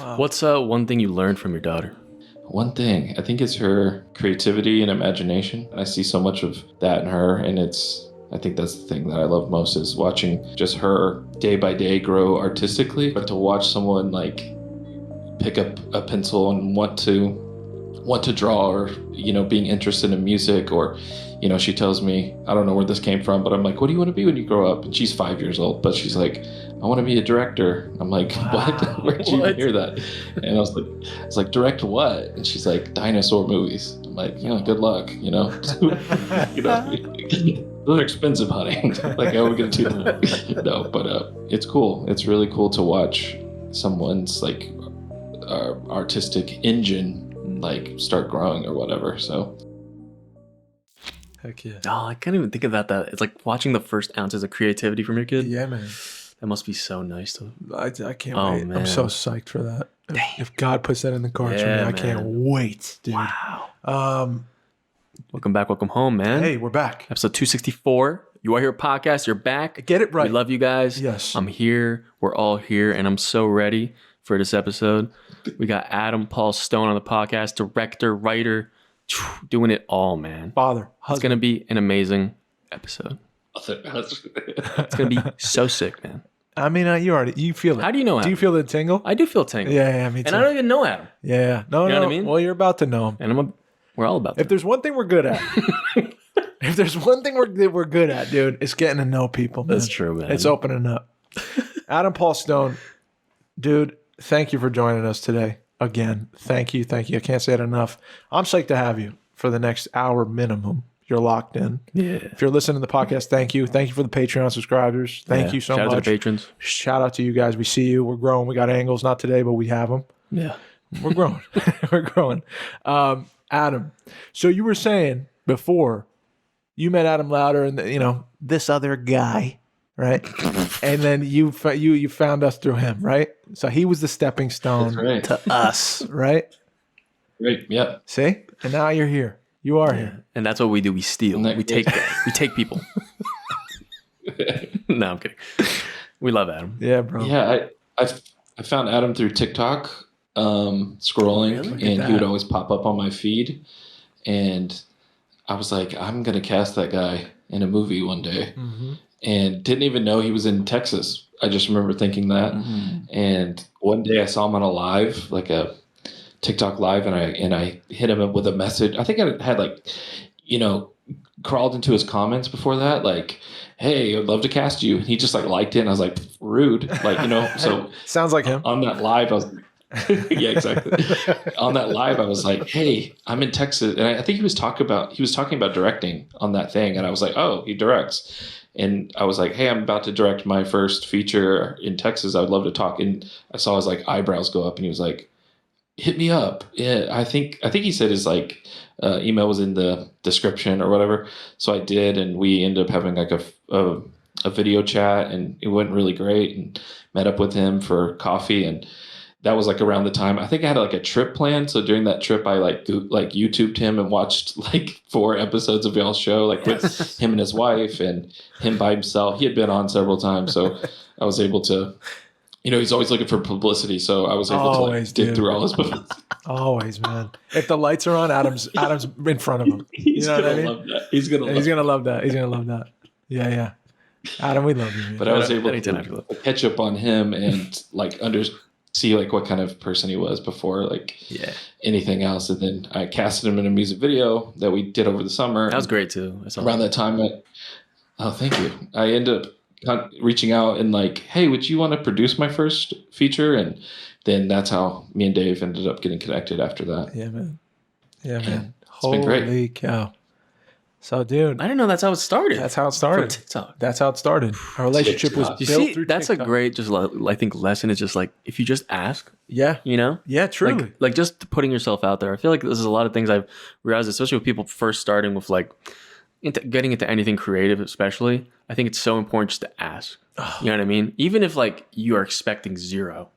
Wow. What's one thing you learned from your daughter? One thing, I think it's her creativity and imagination. I see so much of that in her, and I think that's the thing that I love most is watching just her day by day grow artistically. But to watch someone like pick up a pencil and want to draw, or being interested in music, or she tells me, I don't know where this came from, but I'm like, what do you want to be when you grow up? And she's 5 years old, but she's like, I want to be a director. I'm like, what? Where'd you even hear that? And I was like, direct what? And she's like, dinosaur movies. I'm like, good luck. Those are expensive, honey. Like, how are we gonna do that? No, but it's cool. It's really cool to watch someone's like artistic engine like start growing or whatever. So Heck yeah. Oh, I can't even think about that. It's like watching the first ounces of creativity from your kid. Yeah, man. That must be so nice to. I can't wait. Man. I'm so psyched for that. If God puts that in the cards for me, I can't wait, dude. Wow. Welcome back. Welcome home, man. Hey, we're back. Episode 264. You Are Here podcast. You're back. Get it right. We love you guys. Yes. I'm here. We're all here, and I'm so ready for this episode. We got Adam Paul Stone on the podcast, director, writer, doing it all, man. Father, husband. It's going to be an amazing episode. It's going to be so sick, man. I mean, you feel it. How do you know Adam? Do you feel the tingle? I do feel tingle. Yeah, me too. And I don't even know Adam. Yeah. No, You know what I mean? Well, you're about to know him. And we're all about that. If there's one thing we're good at, we're good at, dude, it's getting to know people, man. That's true, man. It's opening up. Adam Paul Stone, dude, thank you for joining us today. Again, thank you. I can't say it enough. I'm psyched to have you for the next hour minimum. You're locked in. Yeah. If you're listening to the podcast, thank you. Thank you for the Patreon subscribers. Thank you so much. Shout out to the patrons. Shout out to you guys. We see you. We're growing. We got angles. Not today, but we have them. Yeah. We're growing. We're growing. Adam, so you were saying before you met Adam Louder and this other guy, right? And then you found us through him, right? So he was the stepping stone to us, right? Great. Yeah. See? And now you're here. You are here. And that's what we do. We steal. We take people. No, I'm kidding. We love Adam. Yeah, bro. Yeah, I found Adam through TikTok, scrolling, and he would always pop up on my feed. And I was like, I'm going to cast that guy in a movie one day. Mm-hmm. And didn't even know he was in Texas. I just remember thinking that. Mm-hmm. And one day I saw him on a live, like a TikTok live, and I hit him up with a message. I think I had crawled into his comments before that, like, hey, I'd love to cast you. And he just liked it. And I was like, rude. So sounds like him. On that live, I was yeah, exactly. On that live, I was like, hey, I'm in Texas. And I think he was talking about directing on that thing. And I was like, oh, he directs. And I was like, hey, I'm about to direct my first feature in Texas. I would love to talk. And I saw his eyebrows go up, and he was like, hit me up. Yeah, I think he said his email was in the description or whatever. So I did, and we ended up having a video chat, and it went really great, and met up with him for coffee. And that was around the time I think I had a trip planned. So during that trip, I YouTubed him and watched 4 episodes of y'all's show, with him and his wife and him by himself. He had been on several times, so I was able to. He's always looking for publicity, so I was able to dig through all his publicity. Always, man. If the lights are on, Adam's in front of him. He's gonna love that. He's gonna love that. Yeah. Adam, we love you. Man. But I was able to catch up on him and see what kind of person he was before anything else. And then I casted him in a music video that we did over the summer. That was great too. Around that time, thank you. I ended up reaching out and hey, would you want to produce my first feature? And then that's how me and Dave ended up getting connected after that. Yeah, man. It's been great. Holy cow. So, dude, I didn't know that's how it started. That's how it started. TikTok. Our relationship was built through that's TikTok. A great I think lesson is just if you just ask. Yeah. Yeah, truly. Just putting yourself out there. I feel like this is a lot of things I've realized, especially with people first starting with getting into anything creative, especially. I think it's so important just to ask. You know what I mean? Even if you are expecting zero,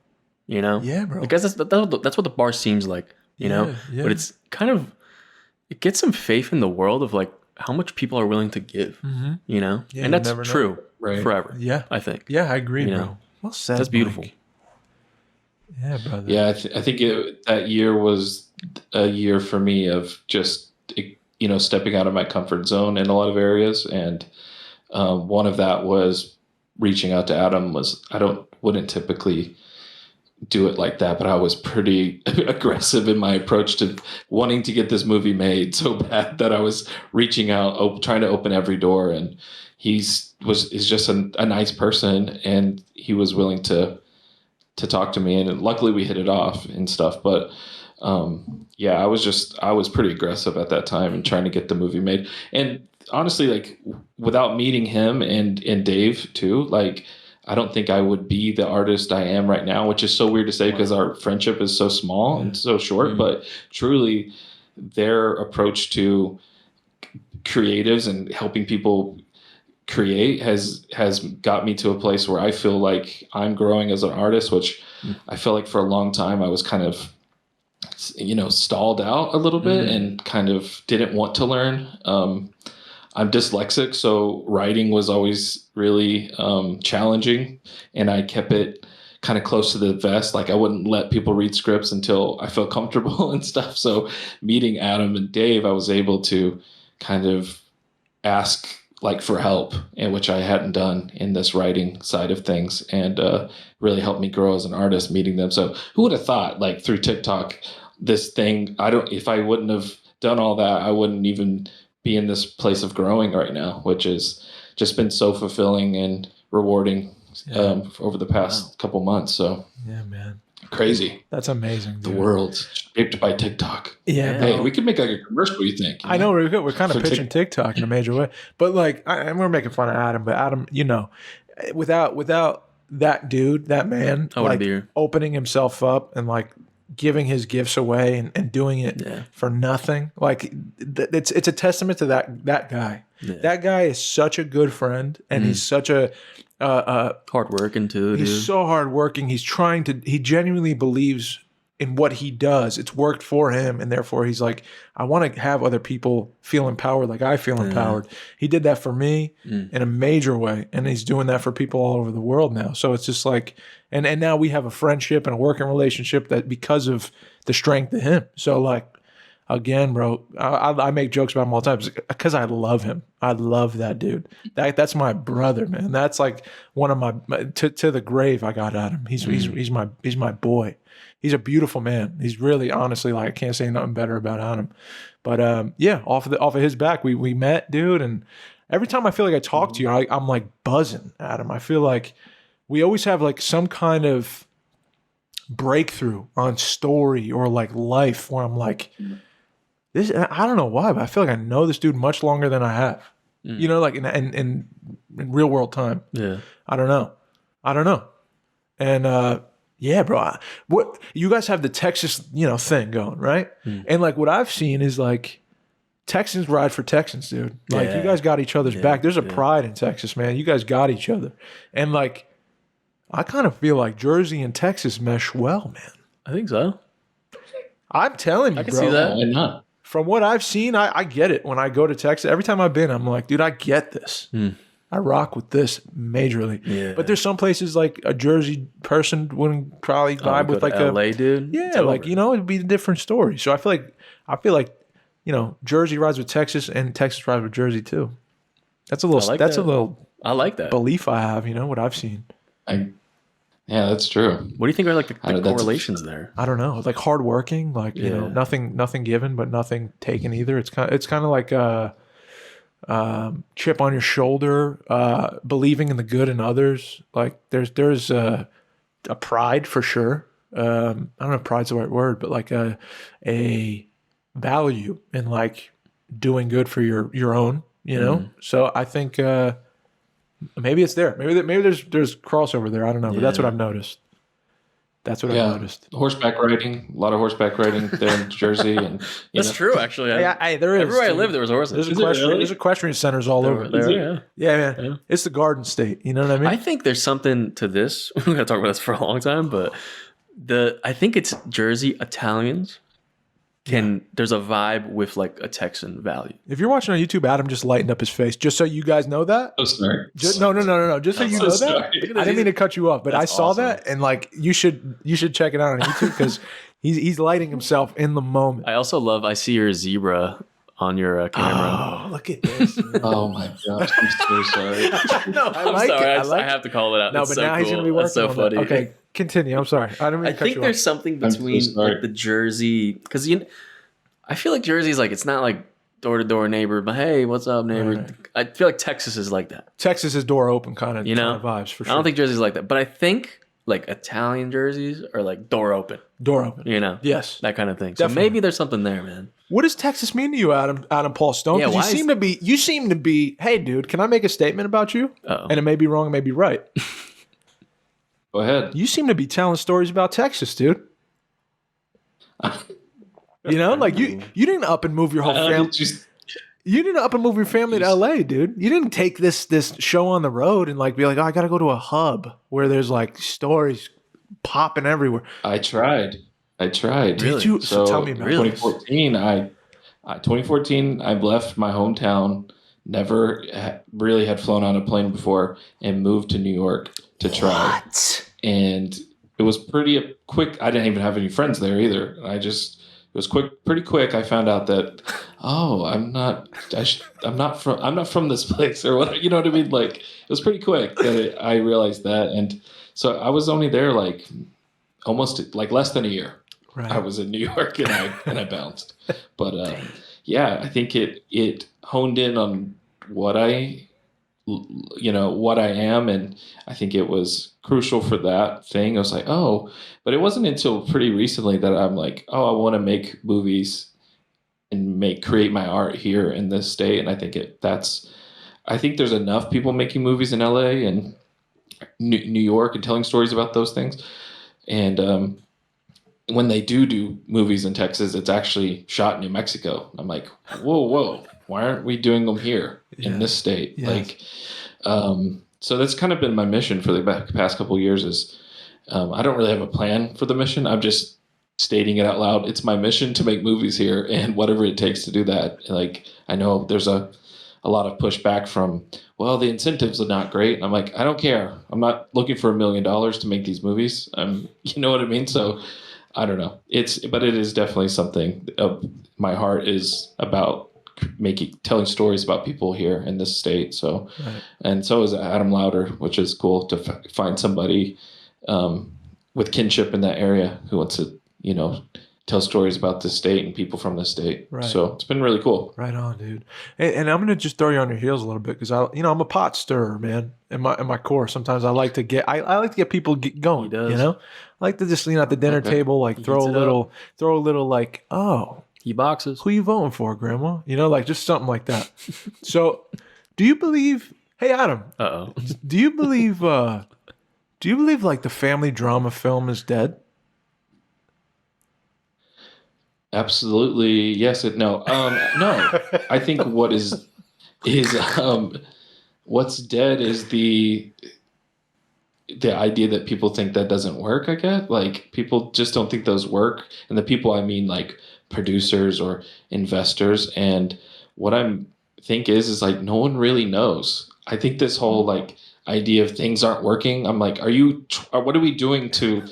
Yeah, bro. Because that's what the bar seems like, know? Yeah. But it's it gets some faith in the world of how much people are willing to give, Yeah, and that's true right. forever. Yeah. I think. Yeah, I agree, bro. Well said. That's beautiful. Mike. Yeah, brother. Yeah, I think that year was a year for me of just stepping out of my comfort zone in a lot of areas, and one of that was reaching out to Adam. Wouldn't typically do it like that, but I was pretty aggressive in my approach to wanting to get this movie made so bad that I was reaching out, trying to open every door. And is just a nice person, and he was willing to talk to me, and luckily we hit it off and stuff. But yeah, I was pretty aggressive at that time and trying to get the movie made. And honestly, like, without meeting him and Dave too, like, I don't think I would be the artist I am right now, which is so weird to say because our friendship is so small and so short. Mm-hmm. But truly, their approach to creatives and helping people create has got me to a place where I feel like I'm growing as an artist, which I feel like for a long time I was kind of stalled out a little bit and kind of didn't want to learn. I'm dyslexic, so writing was always really challenging, and I kept it kind of close to the vest. Like, I wouldn't let people read scripts until I felt comfortable and stuff. So meeting Adam and Dave, I was able to kind of ask like for help, and which I hadn't done in this writing side of things, and really helped me grow as an artist meeting them. So who would have thought, like, through TikTok, this thing, if I wouldn't have done all that, I wouldn't even be in this place of growing right now, which has just been so fulfilling and rewarding over the past couple months. So yeah, man, crazy. That's amazing, dude. The world's shaped by TikTok. Yeah. Hey, we could make like a commercial. What do you think? I know we're kind of pitching TikTok in a major way, but like, and we're making fun of Adam, but Adam, without that dude, that man, like, opening himself up and like giving his gifts away and doing it for nothing, like, it's a testament to that guy. Yeah. That guy is such a good friend, and he's such a hardworking too. He's so hardworking. He genuinely believes in what he does. It's worked for him, and therefore he's like, I want to have other people feel empowered like I feel empowered. He did that for me in a major way, and he's doing that for people all over the world now. So it's just like, and now we have a friendship and a working relationship that because of the strength of him. So like, again, bro, I make jokes about him all the time because I love him. I love that dude. That's my brother, man. That's like one of my to the grave. I got at him. He's my boy. He's a beautiful man. He's really, honestly, like, I can't say nothing better about Adam. But yeah, off of his back, we met, dude. And every time I feel like I talk to you, I'm like buzzing, Adam. I feel like we always have like some kind of breakthrough on story or like life where I'm like, this. I don't know why, but I feel like I know this dude much longer than I have. Like in real world time. Yeah. I don't know. And yeah, bro. What you guys have the Texas, thing going, right? And like what I've seen is like Texans ride for Texans, dude. Like you guys got each other's back. There's a pride in Texas, man. You guys got each other. And like I kind of feel like Jersey and Texas mesh well, man. I think so. I'm telling you, I can bro. see that. Why not? From what I've seen, I get it. When I go to Texas, every time I've been, I'm like, dude, I get this. I rock with this majorly. Yeah. But there's some places like a Jersey person wouldn't probably vibe with like a LA dude. Yeah, like, it'd be a different story. So I feel like, Jersey rides with Texas and Texas rides with Jersey too. That's a little I like that belief I have, what I've seen. Yeah, that's true. What do you think are like the correlations there? I don't know. Like hardworking, like nothing given but nothing taken either. It's kind of like chip on your shoulder, believing in the good in others. Like there's a pride for sure. I don't know if pride's the right word, but like a value in like doing good for your own. So I think. Maybe it's there. Maybe there's crossover there. I don't know, but that's what I've noticed. I've noticed. Horseback riding, a lot of horseback riding there in Jersey, and that's true. Actually, there is. Everywhere I lived, there was horses. There's equestrian centers all over. There, yeah, man. It's the Garden State. You know what I mean? I think there's something to this. We're gonna talk about this for a long time, but I think it's Jersey Italians there's a vibe with like a Texan value. If you're watching on YouTube, Adam just lightened up his face, just so you guys know that. Oh, sorry. No. Just so you know that. I didn't mean to cut you off, but I saw that, and like you should check it out on YouTube because he's lighting himself in the moment. I see your zebra on your camera. Oh, look at this. Oh my gosh, I'm so sorry. No, I'm sorry. I have to call it out. No, It's but so now he's cool. going to be working That's so on funny. that. Okay, continue. I'm sorry. I didn't mean I to cut think you there's off. something I'm so between sorry. like the Jersey, because I feel like Jersey's like, it's not like door to door neighbor, but hey, what's up, neighbor? Right. I feel like Texas is like that. Texas is door open kind of vibes for sure. I don't think Jersey's like that, but I think like Italian jerseys are like door open. Door open. You know, Yes. that kind of thing. Definitely. So maybe there's something there, man. What does Texas mean to you, Adam Paul Stone? Yeah, 'Cause you seem to be, hey, dude, can I make a statement about you? Uh-oh. And it may be wrong, it may be right. Go ahead. You seem to be telling stories about Texas, dude. You know, like you didn't up and move your whole family. You didn't up and move your family to LA, dude. You didn't take this show on the road and like be like, oh, I got to go to a hub where there's like stories popping everywhere. I tried. Did you? So tell me about Really? 2014, 2014, I left my hometown, never really had flown on a plane before, and moved to New York to try. What? And it was pretty quick. I didn't even have any friends there either. It was pretty quick. I found out that, I'm not from this place or what, you know what I mean? Like, it was pretty quick that I realized that. And so I was only there like almost like less than a year. Right. I was in New York and I bounced. But I think it honed in on what I am, and I think it was crucial for that thing. I was like, but it wasn't until pretty recently that I'm like, I want to make movies and create my art here in this state. And I think I think there's enough people making movies in LA and New York and telling stories about those things. And when they do movies in Texas, it's actually shot in New Mexico. I'm like, whoa, why aren't we doing them here in this state? Yes. Like, so that's kind of been my mission for the past couple of years is, I don't really have a plan for the mission. I'm just stating it out loud. It's my mission to make movies here and whatever it takes to do that. Like, I know there's a lot of pushback from, the incentives are not great. And I'm like, I don't care. I'm not looking for $1 million to make these movies. You know what I mean? So I don't know. But it is definitely something. My heart is about telling stories about people here in this state. So, right. And so is Adam Lauder, which is cool to find somebody with kinship in that area who wants to, tell stories about the state and people from the state. Right. So it's been really cool. Right on, dude. And I'm gonna just throw you on your heels a little bit because I'm a pot stirrer, man. In my core, sometimes I like to get people going. He does. I like to just at the dinner table, like throw a little like, he boxes. Who you voting for, Grandma? Like just something like that. So, do you believe? Hey, Adam. Do you believe? Do you believe like the family drama film is dead? Absolutely, yes and no. No, I think what is what's dead is the idea that people think that doesn't work. I guess like people just don't think those work, and the people I mean like producers or investors. And what I think is like no one really knows. I think this whole like idea of things aren't working. I'm like, what are we doing to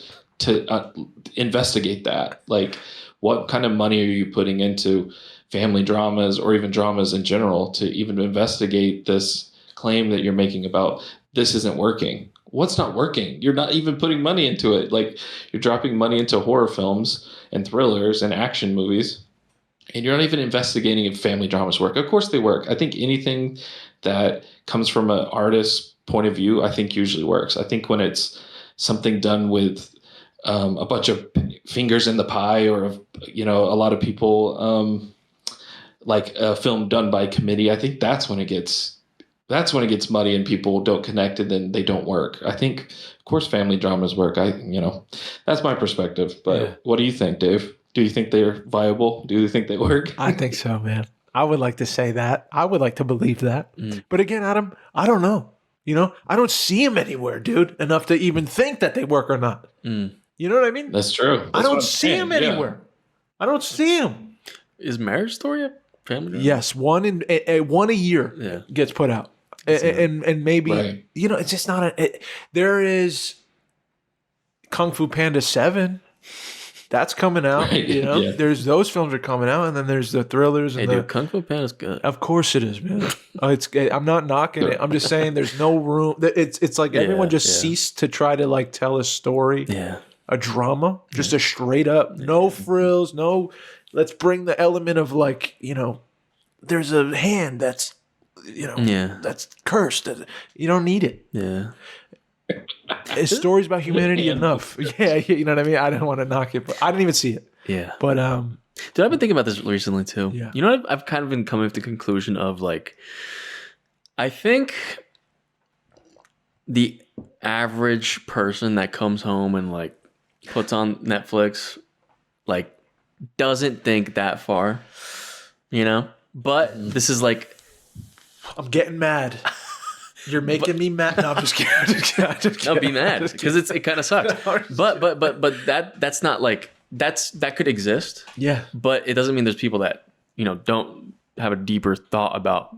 investigate that? Like, what kind of money are you putting into family dramas or even dramas in general to even investigate this claim that you're making about this isn't working? What's not working? You're not even putting money into it. Like, you're dropping money into horror films and thrillers and action movies, and you're not even investigating if family dramas work. Of course they work. I think anything that comes from an artist's point of view, I think usually works. I think when it's something done with a bunch of fingers in the pie, or a lot of people, like a film done by committee, I think that's when it gets muddy and people don't connect, and then they don't work. I think, of course, family dramas work. That's my perspective. But What do you think, Dave? Do you think they're viable? Do you think they work? I think so, man. I would like to say that. I would like to believe that. But again, Adam, I don't know. I don't see them anywhere, dude, enough to even think that they work or not. You know what I mean? That's true. I don't see them anywhere. I don't see them. Is Marriage Story a family drama? Yes, one a year gets put out, and maybe it's just not there is Kung Fu Panda 7. That's coming out. There's those films are coming out, and then there's the thrillers. And dude, Kung Fu Panda's good. Of course it is, man. I'm not knocking it. I'm just saying there's no room. It's like everyone just ceased to try to like tell a story, a drama, just a straight up, no frills, no. Let's bring the element of like there's a hand that's that's cursed. You don't need it. Yeah. It's stories about humanity enough. Yeah, you know what I mean? I didn't want to knock it, but I didn't even see it. Yeah. But dude, I've been thinking about this recently too. Yeah. You know what? I've kind of been coming to the conclusion of like, I think the average person that comes home and like puts on Netflix, like doesn't think that far, But this is like, I'm getting mad. You're making me mad. No, I'm just kidding. No, be mad because it kind of sucks. But that's not like that could exist. Yeah. But it doesn't mean there's people that don't have a deeper thought about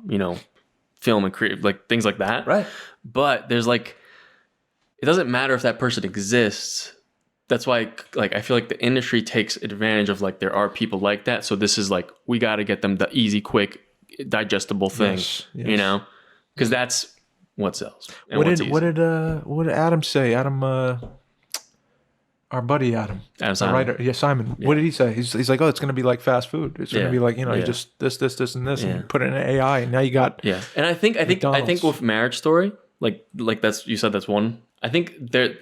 film and creative like things like that. Right. But there's like it doesn't matter if that person exists. That's why like I feel like the industry takes advantage of like there are people like that. So this is like we got to get them the easy, quick, digestible thing. Yes. Because that's what sells. What did Adam say? Adam, our buddy Adam, Simon. The writer. Yeah, Simon. Yeah. What did he say? He's like, oh, it's going to be like fast food. It's going to be like you just this, and this, and put it in AI, and now you got And I think with Marriage Story, like that's you said that's one. I think there.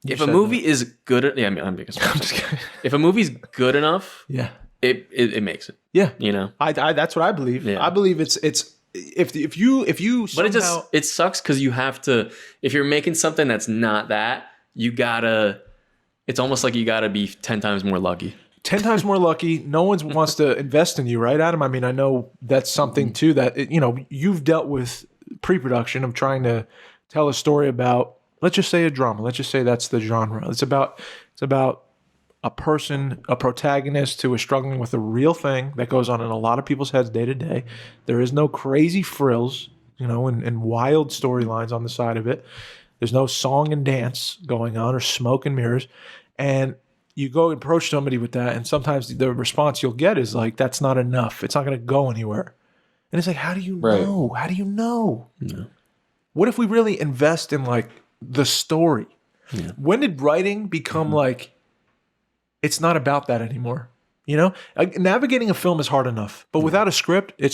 If a movie is good, I'm just kidding. If a movie's good enough, it makes it. Yeah, I that's what I believe. Yeah. I believe it's. If you somehow... But it sucks because you have to, if you're making something that's not that, it's almost like you gotta be 10 times more lucky. 10 times more lucky. No one wants to invest in you, right, Adam? I mean, I know that's something too that, you've dealt with pre-production of trying to tell a story about, let's just say a drama. Let's just say that's the genre. It's about a person, a protagonist who is struggling with a real thing that goes on in a lot of people's heads day to day. There is no crazy frills, and wild storylines on the side of it. There's no song and dance going on or smoke and mirrors. And you go approach somebody with that, and sometimes the response you'll get is like, that's not enough. It's not going to go anywhere. And it's like, how do you know? How do you know? Yeah. What if we really invest in like the story? Yeah. When did writing become like, it's not about that anymore. Navigating a film is hard enough, but without a script, it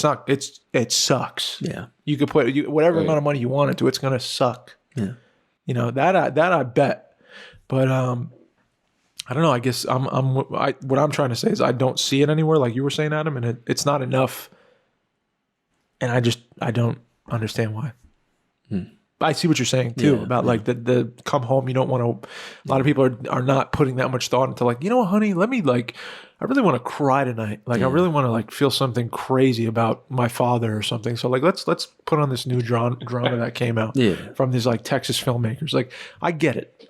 sucks. Yeah. You could put whatever amount of money you want into, it's going to suck. Yeah. That I bet. But I don't know. I guess what I'm trying to say is I don't see it anywhere, like you were saying, Adam, and it's not enough. And I don't understand why. I see what you're saying too about like the come home. You don't want to. A lot of people are not putting that much thought into like, honey, let me like. I really want to cry tonight. Like I really want to like feel something crazy about my father or something. So like let's put on this new drama that came out from these like Texas filmmakers. Like I get it.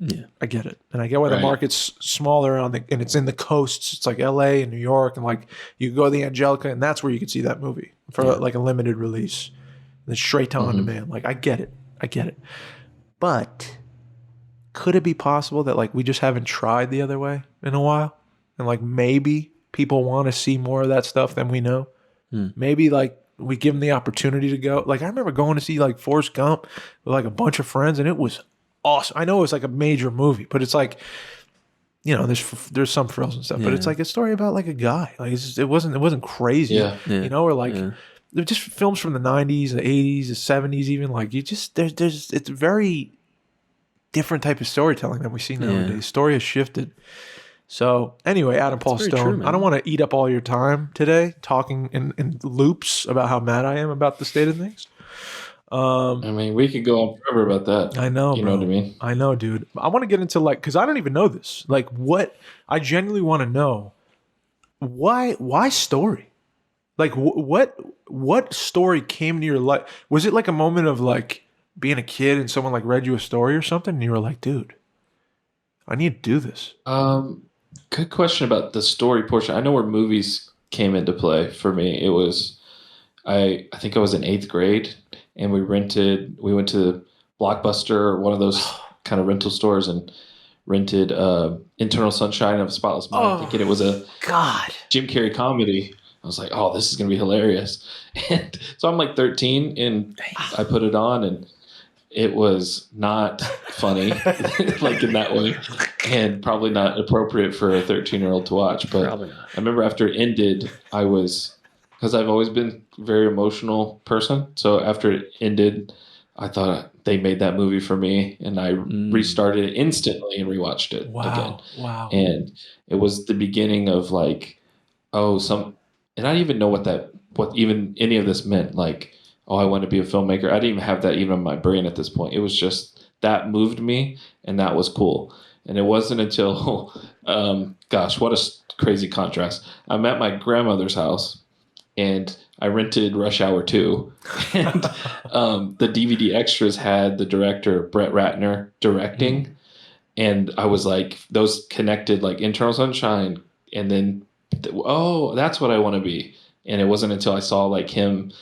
Yeah. I get it, and I get why the market's smaller and it's in the coasts. It's like L.A. and New York, and like you go to the Angelica, and that's where you can see that movie for like a limited release. And it's straight on demand. Like I get it. But could it be possible that like we just haven't tried the other way in a while? And like maybe people want to see more of that stuff than we know. Maybe like we give them the opportunity to go. Like I remember going to see like Forrest Gump with like a bunch of friends, and it was awesome. I know it was like a major movie, but it's like, there's some frills and stuff, but it's like a story about like a guy. Like it wasn't crazy, or like. Yeah. They're just films from the 90s, the 80s, the 70s, even like it's very different type of storytelling than we see nowadays. Story has shifted. So anyway, Adam Paul Stone, I don't want to eat up all your time today talking in loops about how mad I am about the state of things. I mean, we could go on forever about that. I know, you know what I mean? I know, dude. I want to get into like, because I don't even know this. Like I genuinely want to know why story? Like what story came into your life? Was it like a moment of like being a kid and someone like read you a story or something and you were like, dude, I need to do this? Good question about the story portion. I know where movies came into play for me. It was I think I was in 8th grade, and we went to Blockbuster or one of those kind of rental stores and rented Internal Sunshine of a Spotless Mind, thinking it was a God. Jim Carrey comedy. I was like, oh, this is going to be hilarious. And so I'm like 13, and I put it on, and it was not funny, like in that way, and probably not appropriate for a 13-year-old to watch. But Probably not. I remember after it ended, because I've always been a very emotional person. So after it ended, I thought they made that movie for me, and I restarted it instantly and rewatched it again. Wow. And it was the beginning of like, and I didn't even know what even any of this meant. Like, oh, I want to be a filmmaker. I didn't even have that even in my brain at this point. It was just that moved me, and that was cool. And it wasn't until, gosh, what a crazy contrast. I'm at my grandmother's house, and I rented Rush Hour 2, and the DVD extras had the director Brett Ratner directing, and I was like, those connected like Internal Sunshine, and then that's what I want to be. And it wasn't until I saw like him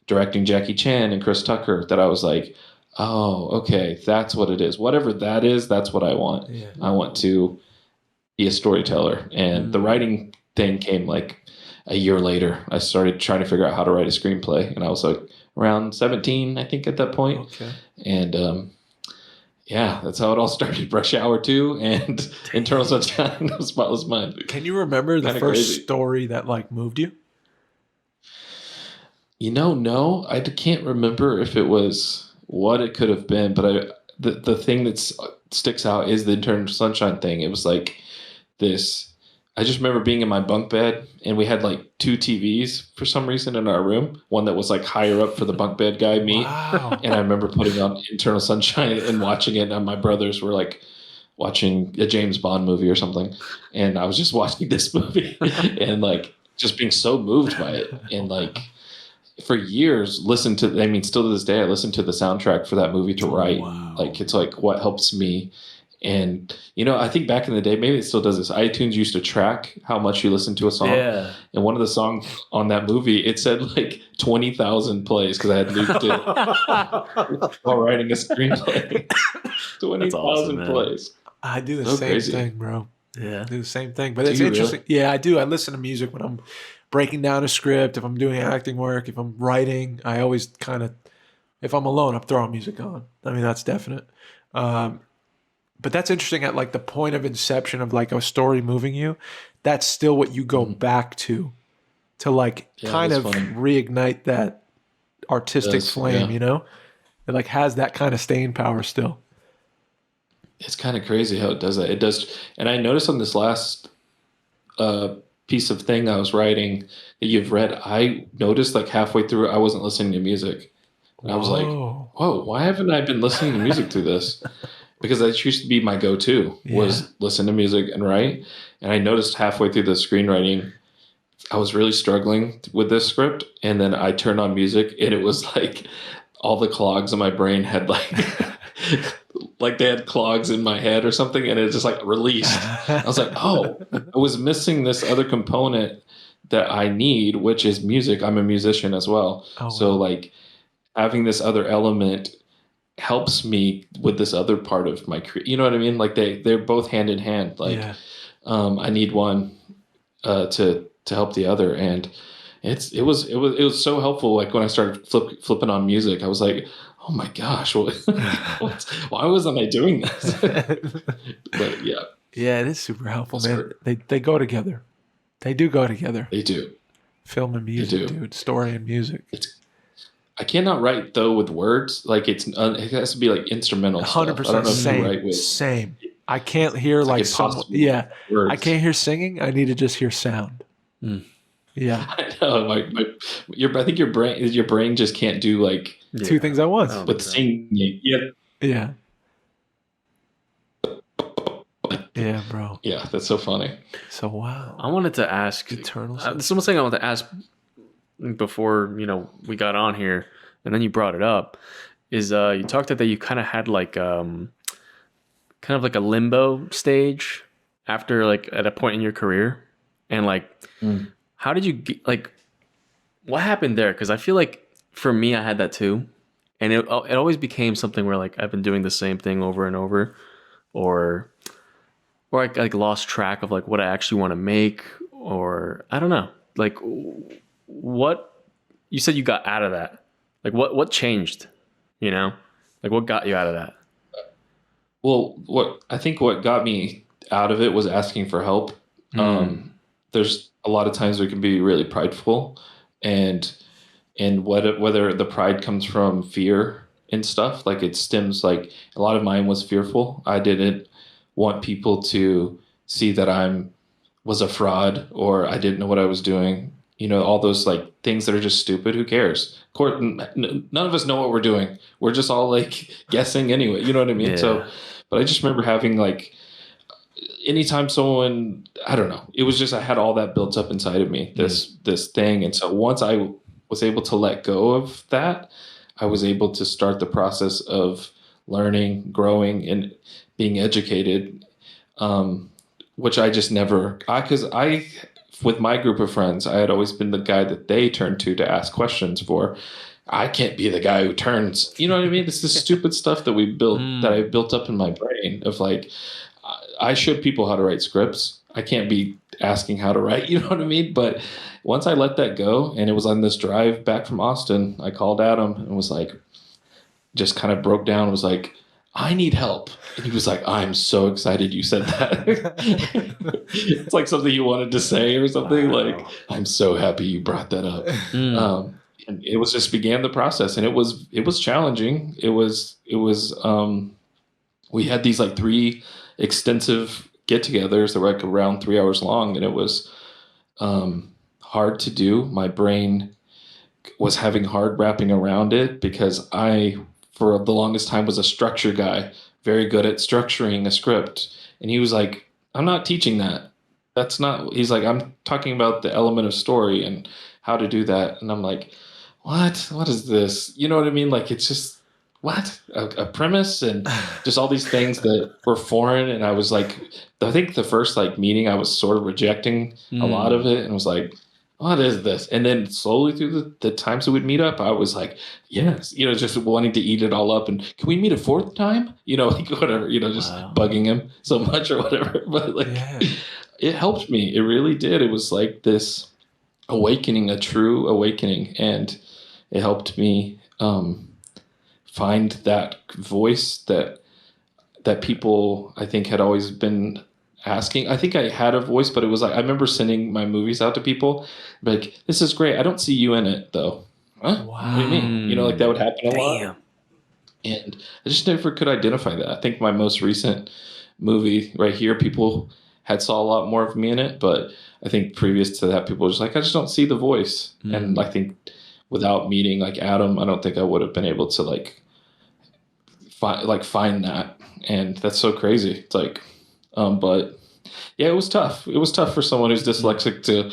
directing Jackie Chan and Chris Tucker that I was like, oh, okay, that's what it is. Whatever that is, that's what I want. Yeah. I want to be a storyteller. And the writing thing came like a year later. I started trying to figure out how to write a screenplay, and I was like around 17, I think, at that point. Okay. And yeah, that's how it all started. Rush Hour 2 and Internal Sunshine of a Spotless Mind. Can you remember the Kinda first crazy. story that like moved you? No, I can't remember if it was what it could have been, but the thing that sticks out is the Internal Sunshine thing. It was like this. I just remember being in my bunk bed, and we had like 2 TVs for some reason in our room. One that was like higher up for the bunk bed guy, me. Wow. And I remember putting on Internal Sunshine and watching it. And my brothers were like watching a James Bond movie or something. And I was just watching this movie and like just being so moved by it. And like for years, still to this day, I listen to the soundtrack for that movie to write. Wow. Like it's like what helps me. And, I think back in the day, maybe it still does this. iTunes used to track how much you listen to a song. Yeah. And one of the songs on that movie, it said like 20,000 plays because I had looped it while writing a screenplay. 20,000 awesome, plays. I do the So same crazy. thing, bro. Yeah. I do the same thing. But Do it's you interesting. really? Yeah, I do. I listen to music when I'm breaking down a script, if I'm doing acting work, if I'm writing. I always kind of, if I'm alone, I'm throwing music on. I mean, that's definite. But that's interesting at like the point of inception of like a story moving you. That's still what you go back to like kind that's of funny. reignite that artistic Yes, flame, yeah. It like has that kind of staying power still. It's kind of crazy how it does that. It does. And I noticed on this last piece of thing I was writing that you've read, I noticed like halfway through, I wasn't listening to music. And I was like, whoa, why haven't I been listening to music through this? Because that used to be my go-to was listen to music and write. And I noticed halfway through the screenwriting, I was really struggling with this script. And then I turned on music, and it was like all the clogs in my brain had like, like they had clogs in my head or something. And it just like released. I was like, oh, I was missing this other component that I need, which is music. I'm a musician as well. Oh, So wow. like having this other element helps me with this other part of my career. You know what I mean? Like they're both hand in hand. Like I need one to help the other, and it was so helpful. Like when I started flipping on music, I was like, oh my gosh, why wasn't I doing this? But yeah, it is super helpful, That's man. They go together. They do go together. they do. Film and music, do. dude. Story and music. I cannot write though with words. Like it has to be like instrumental stuff. 100% I don't know if same. you write with Same. I can't hear like someone. impossible Yeah, words. I can't hear singing. I need to just hear sound. Yeah, I know. I think your brain just can't do like two things at once. Oh. with singing. Yeah. Yeah, bro. Yeah, that's so funny. So wow. I wanted to ask. Eternal This is one thing I wanted to ask before we got on here, and then you brought it up. Is you talked that you kind of had like kind of like a limbo stage after like at a point in your career, and like how did you like, what happened there? Because I feel like for me, I had that too. And it always became something where like I've been doing the same thing over and over, or I like lost track of like what I actually want to make, or I don't know. Like, what you said you got out of that? Like, what changed? You know, like what got you out of that? Well, what got me out of it was asking for help. There's a lot of times we can be really prideful, and whether the pride comes from fear and stuff, like it stems, like a lot of mine was fearful. I didn't want people to see that was a fraud, or I didn't know what I was doing. You know, all those like things that are just stupid. Who cares? None of us know what we're doing. We're just all like guessing anyway. You know what I mean? Yeah. So, but I just remember having like, anytime someone, I don't know, it was just, I had all that built up inside of me, this thing. And so once I was able to let go of that, I was able to start the process of learning, growing, and being educated, which I just never, with my group of friends, I had always been the guy that they turned to ask questions for. I can't be the guy who turns, you know what I mean? It's this stupid stuff that we built, that I built up in my brain of like, I showed people how to write scripts. I can't be asking how to write, you know what I mean? But once I let that go, and it was on this drive back from Austin, I called Adam and was like, just kind of broke down, was like, I need help. And he was like, I'm so excited you said that. It's like something you wanted to say or something. Wow. Like, I'm so happy you brought that up. And it was just began the process, and it was challenging. It was we had these like 3 extensive get-togethers that were like around 3 hours long, and it was hard to do. My brain was having hard wrapping around it, because I, for the longest time, was a structure guy, very good at structuring a script. And he was like, I'm not teaching that. That's not, he's like, I'm talking about the element of story and how to do that. And I'm like, what is this? You know what I mean? Like, it's just, what? A premise and just all these things that were foreign. And I was like, I think the first like meeting, I was sort of rejecting a lot of it, and was like, what is this? And then slowly through the times that we'd meet up, I was like, yes, you know, just wanting to eat it all up. And can we meet a 4th time? You know, like whatever, you know, just bugging him so much or whatever. But like, it helped me. It really did. It was like this awakening, a true awakening. And it helped me find that voice that people, I think, had always been asking. I think I had a voice, but it was like, I remember sending my movies out to people, like, this is great. I don't see you in it though. Huh? Wow. What do you mean? You know, like that would happen a lot. And I just never could identify that. I think my most recent movie right here, people had saw a lot more of me in it, but I think previous to that, people were just like, I just don't see the voice. And I think without meeting like Adam, I don't think I would have been able to find that. And that's so crazy. It's like, but yeah, it was tough. It was tough for someone who's dyslexic to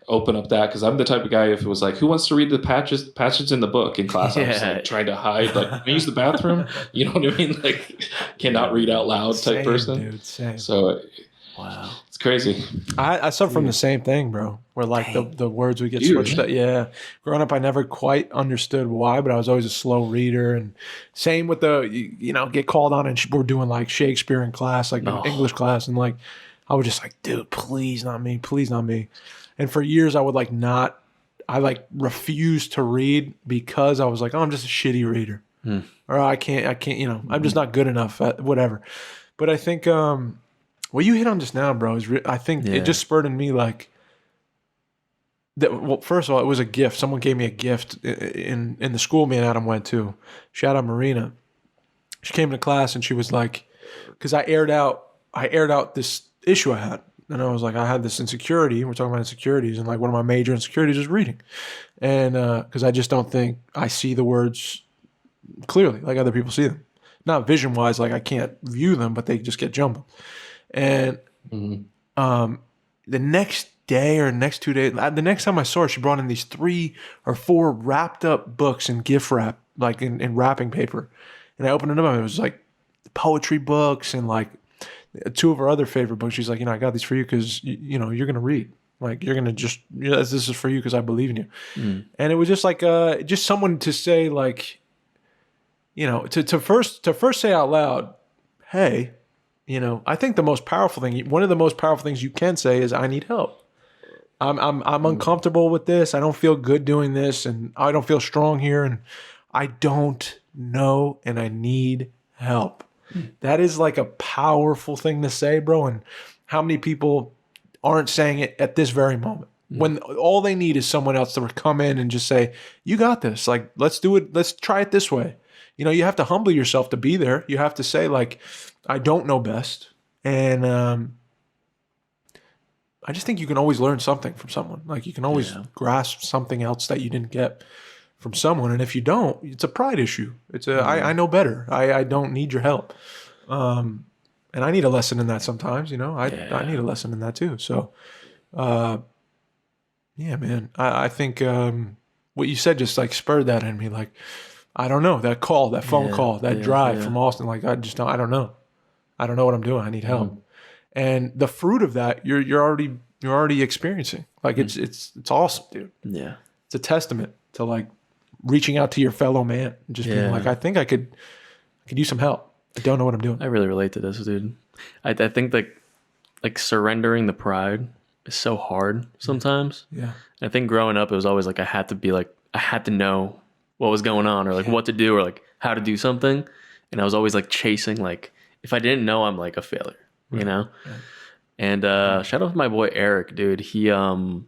open up that, because I'm the type of guy, if it was like, who wants to read the passage in the book in class, I was like trying to hide, like, can I use the bathroom? You know what I mean? Like, cannot read out loud type person. Dude, same. So wow, it's crazy. I suffer from the same thing, bro, where like the words would get switched up. Yeah, growing up, I never quite understood why, but I was always a slow reader. And same with get called on, and we're doing like Shakespeare in class, like in English class, and like I was just like, dude, please not me, please not me. And for years, I would refused to read, because I was like, oh, I'm just a shitty reader, or I can't, I'm just not good enough at whatever. But I think what you hit on just now, bro, is I think it just spurred in me like that. Well, first of all, it was a gift. Someone gave me a gift in the school me and Adam went to. Shout out Marina. She came to class and she was like, because I aired out this issue I had. And I was like, I had this insecurity. We're talking about insecurities. And like one of my major insecurities is reading. And because I just don't think I see the words clearly like other people see them. Not vision-wise, like I can't view them, but they just get jumbled. And the next day or next 2 days, the next time I saw her, she brought in these 3 or 4 wrapped up books in gift wrap, like in wrapping paper. And I opened them up, and it was like poetry books and like 2 of her other favorite books. She's like, I got these for you because, you're going to read. Like, you're gonna just, this is for you because I believe in you. Mm. And it was just like just someone to say, like, you know, to first say out loud, hey, you know, I think the most powerful thing, one of the most powerful things you can say is, I need help. I'm uncomfortable with this. I don't feel good doing this, and I don't feel strong here, and I don't know, and I need help. That is like a powerful thing to say, bro. And how many people aren't saying it at this very moment, when all they need is someone else to come in and just say, you got this. Like, let's do it. Let's try it this way. You know, you have to humble yourself to be there. You have to say, like, I don't know best. And I just think you can always learn something from someone. Like, you can always grasp something else that you didn't get from someone. And if you don't, it's a pride issue. It's I know better. I don't need your help. And I need a lesson in that sometimes, you know. I need a lesson in that too. So, yeah, man. I think what you said just like spurred that in me. Like, I don't know, that call, that phone call, that drive from Austin. Like, I don't know. I don't know what I'm doing. I need help. And the fruit of that, you're already experiencing. Like, it's awesome, dude. Yeah. It's a testament to, like, reaching out to your fellow man and just being like, I think I could use some help. I don't know what I'm doing. I really relate to this, dude. I think like surrendering the pride is so hard sometimes. Yeah. And I think growing up, it was always like I had to know what was going on, or like what to do, or like how to do something. And I was always like chasing, like, if I didn't know, I'm like a failure, you know? Right. And shout out to my boy Eric, dude. He you know,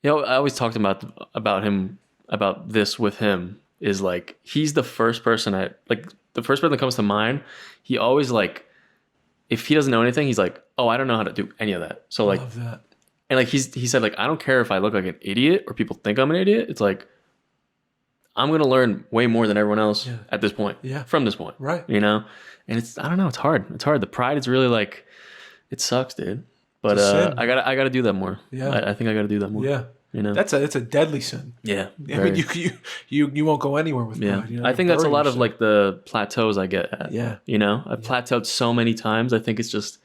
I always talked about this with him, is like, he's the first person that comes to mind. He always, like, if he doesn't know anything, he's like, oh, I don't know how to do any of that. So like, love that. And like he said, like, I don't care if I look like an idiot or people think I'm an idiot. It's like, I'm gonna learn way more than everyone else at this point. Yeah. From this point. Right. You know? And I don't know, it's hard. It's hard. The pride is really like, it sucks, dude. But I gotta do that more. Yeah. I think I gotta do that more. Yeah. You know? It's a deadly sin. Yeah. I mean, you won't go anywhere with pride. You know? I think that's a lot of like the plateaus I get at. Yeah. You know? I've plateaued so many times. I think it's just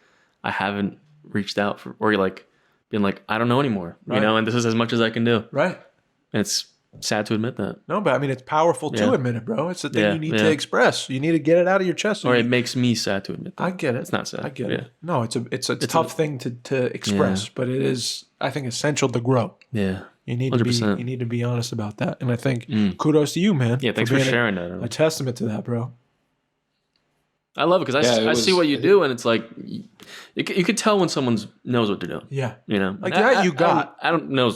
I haven't reached out for, or like being like, I don't know anymore. Right. You know, and this is as much as I can do. Right. And it's sad to admit that. No, but I mean, it's powerful to admit it, bro. It's the thing you need to express. You need to get it out of your chest. Or it makes me sad to admit that. I get it. It's not sad. I get it. No, it's a tough thing to express, but it is, I think, essential to grow. Yeah. You need 100%. You need to be honest about that. And I think kudos to you, man. Yeah, thanks for sharing that. A testament to that, bro. I love it because I see what you do, and it's like you could tell when someone knows what they're doing. Yeah. You know? Like that you got. I don't know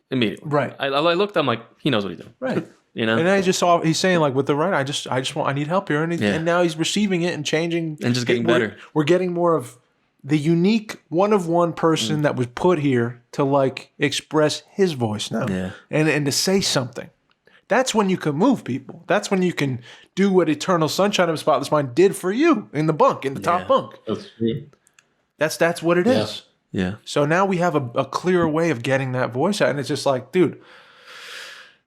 immediately. Right. I looked, I'm like, he knows what he's doing. Right. You know? And I just saw, he's saying, like, with the right, I need help here. And now he's receiving it and changing. And just getting better. We're getting more of the unique one-of-one person that was put here to, like, express his voice now. Yeah. And to say something. That's when you can move people. That's when you can do what Eternal Sunshine of a Spotless Mind did for you in the bunk, in the top bunk. That's true. That's what it is. Yeah. So now we have a clearer way of getting that voice out. And it's just like, dude,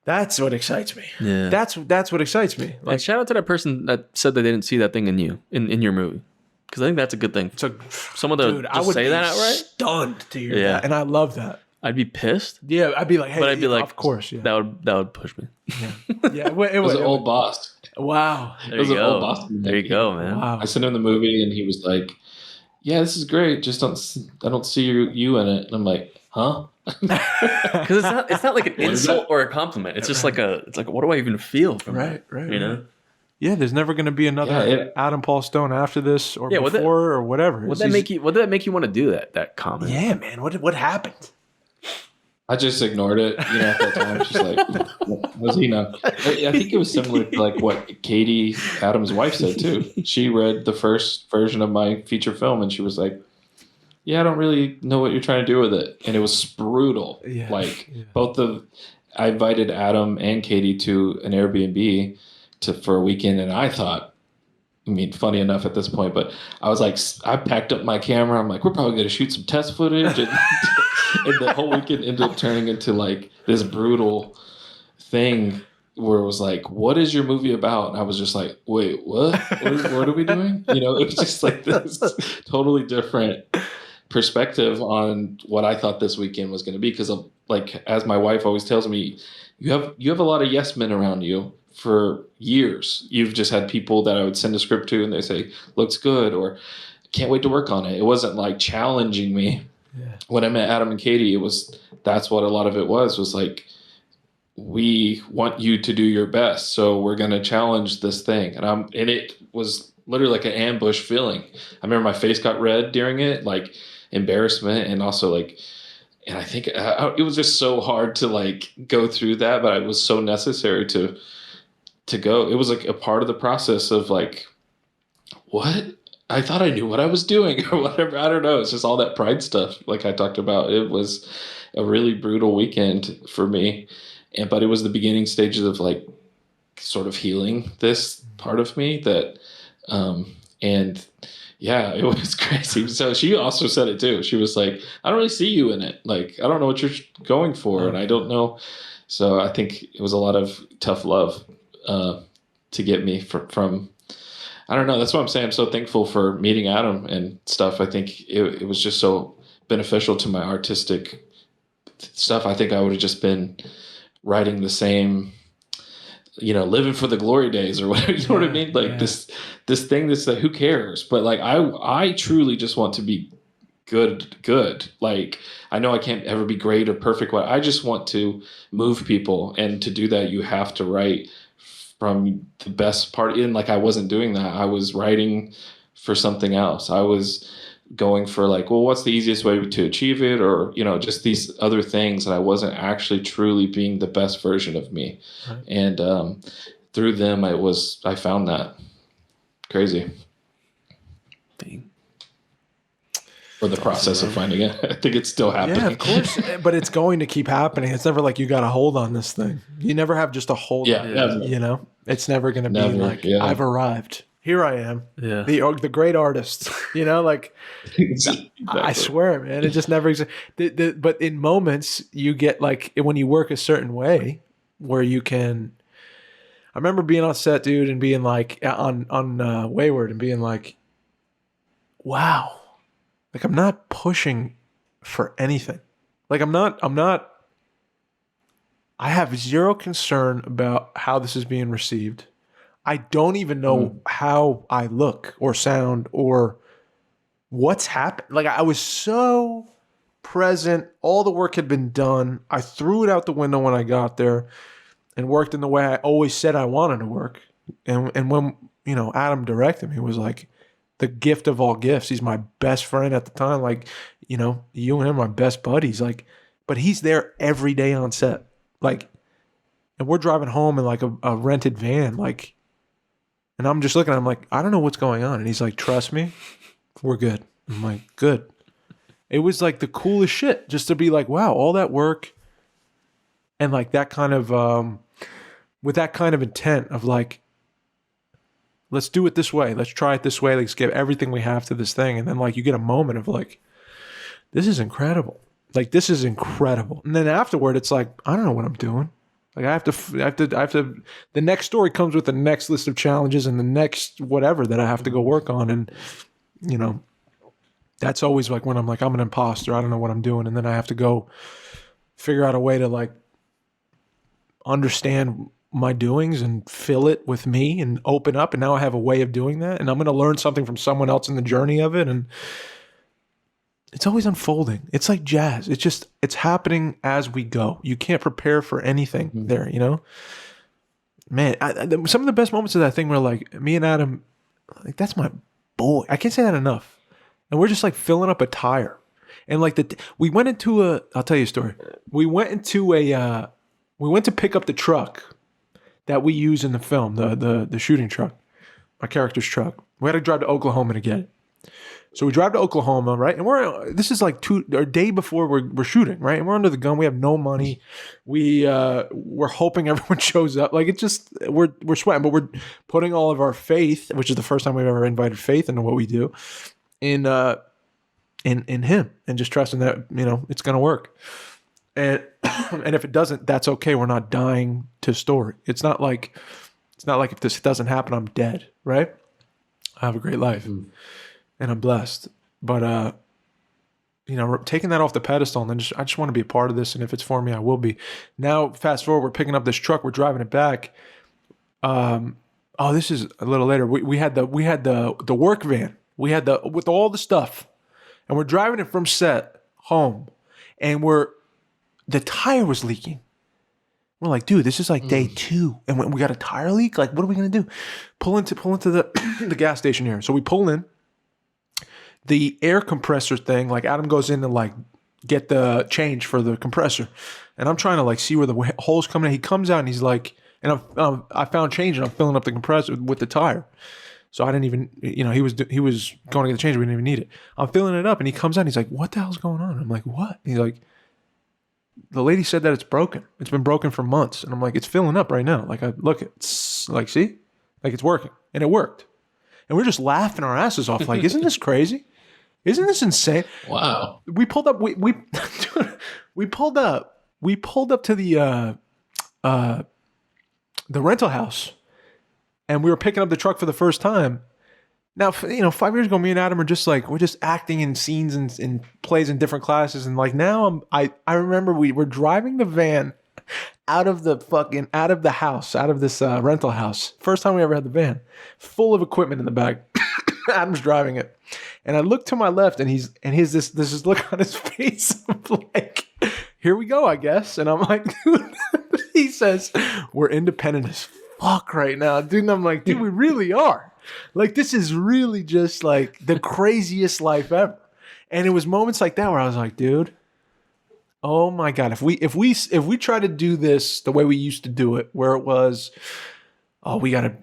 that's what excites me. Yeah. That's what excites me. Like, and shout out to that person that said they didn't see that thing in you, in your movie. Because I think that's a good thing. Someone to just say that outright. Stunned to hear that. And I love that. I'd be pissed. Yeah, I'd be like, hey, but I'd be like, of course, yeah. That would push me. Yeah, it was an old boss. Wow. There you go. Old boss. There you go, man. Wow. I sent him the movie, and he was like, "Yeah, this is great. Just I don't see you in it." And I'm like, "Huh?" Because it's not like an insult or a compliment. It's just like what do I even feel from that? Right. You know. Yeah, there's never going to be another Adam Paul Stone after this or before or whatever. What did that make you want to do that comment? Yeah, man. What happened? I just ignored it, at that time. Just like, what does he know? I think it was similar to like what Katie, Adam's wife, said too. She read the first version of my feature film and she was like, yeah, I don't really know what you're trying to do with it. And it was brutal. Yeah, I invited Adam and Katie to an Airbnb for a weekend, and I thought, funny enough at this point, but I was like, I packed up my camera. I'm like, we're probably going to shoot some test footage. And the whole weekend ended up turning into like this brutal thing where it was like, what is your movie about? And I was just like, wait, what are we doing? It was just like this totally different perspective on what I thought this weekend was going to be. Because like, as my wife always tells me, you have a lot of yes men around you for years. You've just had people that I would send a script to and they say, looks good, or can't wait to work on it. It wasn't like challenging me. Yeah. When I met Adam and Katie, that's what a lot of it was like, we want you to do your best, so we're going to challenge this thing. And it was literally like an ambush feeling. I remember my face got red during it, like embarrassment, and also like, and I think it was just so hard to like go through that, but it was so necessary to go. It was like a part of the process of like, what? I thought I knew what I was doing or whatever. I don't know. It's just all that pride stuff like I talked about. It was a really brutal weekend for me. But it was the beginning stages of like sort of healing this part of me that, and yeah, it was crazy. So she also said it too. She was like, I don't really see you in it. Like, I don't know what you're going for. And I don't know. So I think it was a lot of tough love, to get me from, I don't know. That's what I'm saying. I'm so thankful for meeting Adam and stuff. I think it was just so beneficial to my artistic stuff. I think I would have just been writing the same, living for the glory days or whatever, you know what I mean? Like this thing that's like, who cares? But like, I truly just want to be good. Like, I know I can't ever be great or perfect. I just want to move people. And to do that, you have to write from the best part in. Like, I wasn't doing that. I was writing for something else. I was going for like, well, what's the easiest way to achieve it? Or, just these other things that I wasn't actually truly being the best version of me. Right. And through them, I found that. Crazy. Dang. Or the process of finding it. I think it's still happening. Yeah, of course. But it's going to keep happening. It's never like you got a hold on this thing. You never have just a hold on it. Never. It's never going to be like, I've arrived. Here I am. Yeah. The great artist. Like, Exactly. I swear, man, it just never exists. But in moments, you get like, when you work a certain way where you can. I remember being on set, dude, and being like, on Wayward, and being like, wow. Like, I'm not pushing for anything. Like, I have zero concern about how this is being received. I don't even know how I look or sound or what's happened. Like, I was so present. All the work had been done. I threw it out the window when I got there and worked in the way I always said I wanted to work. And when, Adam directed me, it was like, the gift of all gifts. He's my best friend at the time. Like, you and him are my best buddies. Like, but he's there every day on set. Like, and we're driving home in like a rented van. Like, and I'm just looking at him like, I don't know what's going on. And he's like, trust me, we're good. I'm like, good. It was like the coolest shit just to be like, wow, all that work. And like that kind of, with that kind of intent of like, let's do it this way. Let's try it this way. Let's give everything we have to this thing. And then like you get a moment of like, this is incredible. Like, this is incredible. And then afterward, it's like, I don't know what I'm doing. Like, I have to, the next story comes with the next list of challenges and the next whatever that I have to go work on. And, that's always like when I'm like, I'm an imposter. I don't know what I'm doing. And then I have to go figure out a way to like understand my doings and fill it with me and open up. And now I have a way of doing that. And I'm going to learn something from someone else in the journey of it. And it's always unfolding. It's like jazz. It's happening as we go. You can't prepare for anything there, Man, some of the best moments of that thing were like me and Adam, like, that's my boy. I can't say that enough. And we're just like filling up a tire. And like we went into I'll tell you a story. We went to pick up the truck that we use in the film, the shooting truck, my character's truck. We had to drive to Oklahoma to get it. So we drive to Oklahoma, right? And this is like a day before we're shooting, right? And we're under the gun. We have no money. We're hoping everyone shows up. Like, it's just, we're sweating, but we're putting all of our faith, which is the first time we've ever invited faith into what we do, in him, and just trusting that, it's going to work. And if it doesn't, that's okay. We're not dying to story. It's not like if this doesn't happen, I'm dead, right? I have a great life and I'm blessed. But taking that off the pedestal, and then I just want to be a part of this. And if it's for me, I will be. Now, fast forward, we're picking up this truck, we're driving it back. This is a little later. We had the work van. We had with all the stuff, and we're driving it from set home, and the tire was leaking. We're like, dude, this is like day 2, and we got a tire leak. Like, what are we gonna do? Pull into the the gas station here. So we pull in. The air compressor thing, like Adam goes in to like get the change for the compressor, and I'm trying to like see where the hole's coming in. He comes out and he's like, and I found change and I'm filling up the compressor with the tire. So I didn't even, he was going to get the change. We didn't even need it. I'm filling it up and he comes out and he's like, what the hell's going on? I'm like, what? And he's like, the lady said that it's broken. It's been broken for months. And I'm like, it's filling up right now. Like, I look, it's like, see, like it's working, and it worked. And we're just laughing our asses off. Like, isn't this crazy? Isn't this insane? Wow. We pulled up. We pulled up to the rental house, and we were picking up the truck for the first time. Now, 5 years ago, me and Adam are just like, we're just acting in scenes and plays in different classes, and like now I remember we were driving the van out of the house, out of this rental house. First time we ever had the van, full of equipment in the back. Adam's driving it, and I look to my left, and he's this look on his face of like, here we go, I guess. And I'm like, dude, he says, we're independent as fuck right now, dude. And I'm like, dude, we really are. Like, this is really just like the craziest life ever. And it was moments like that where I was like, dude, oh my God, if we try to do this the way we used to do it, where it was, oh, we gotta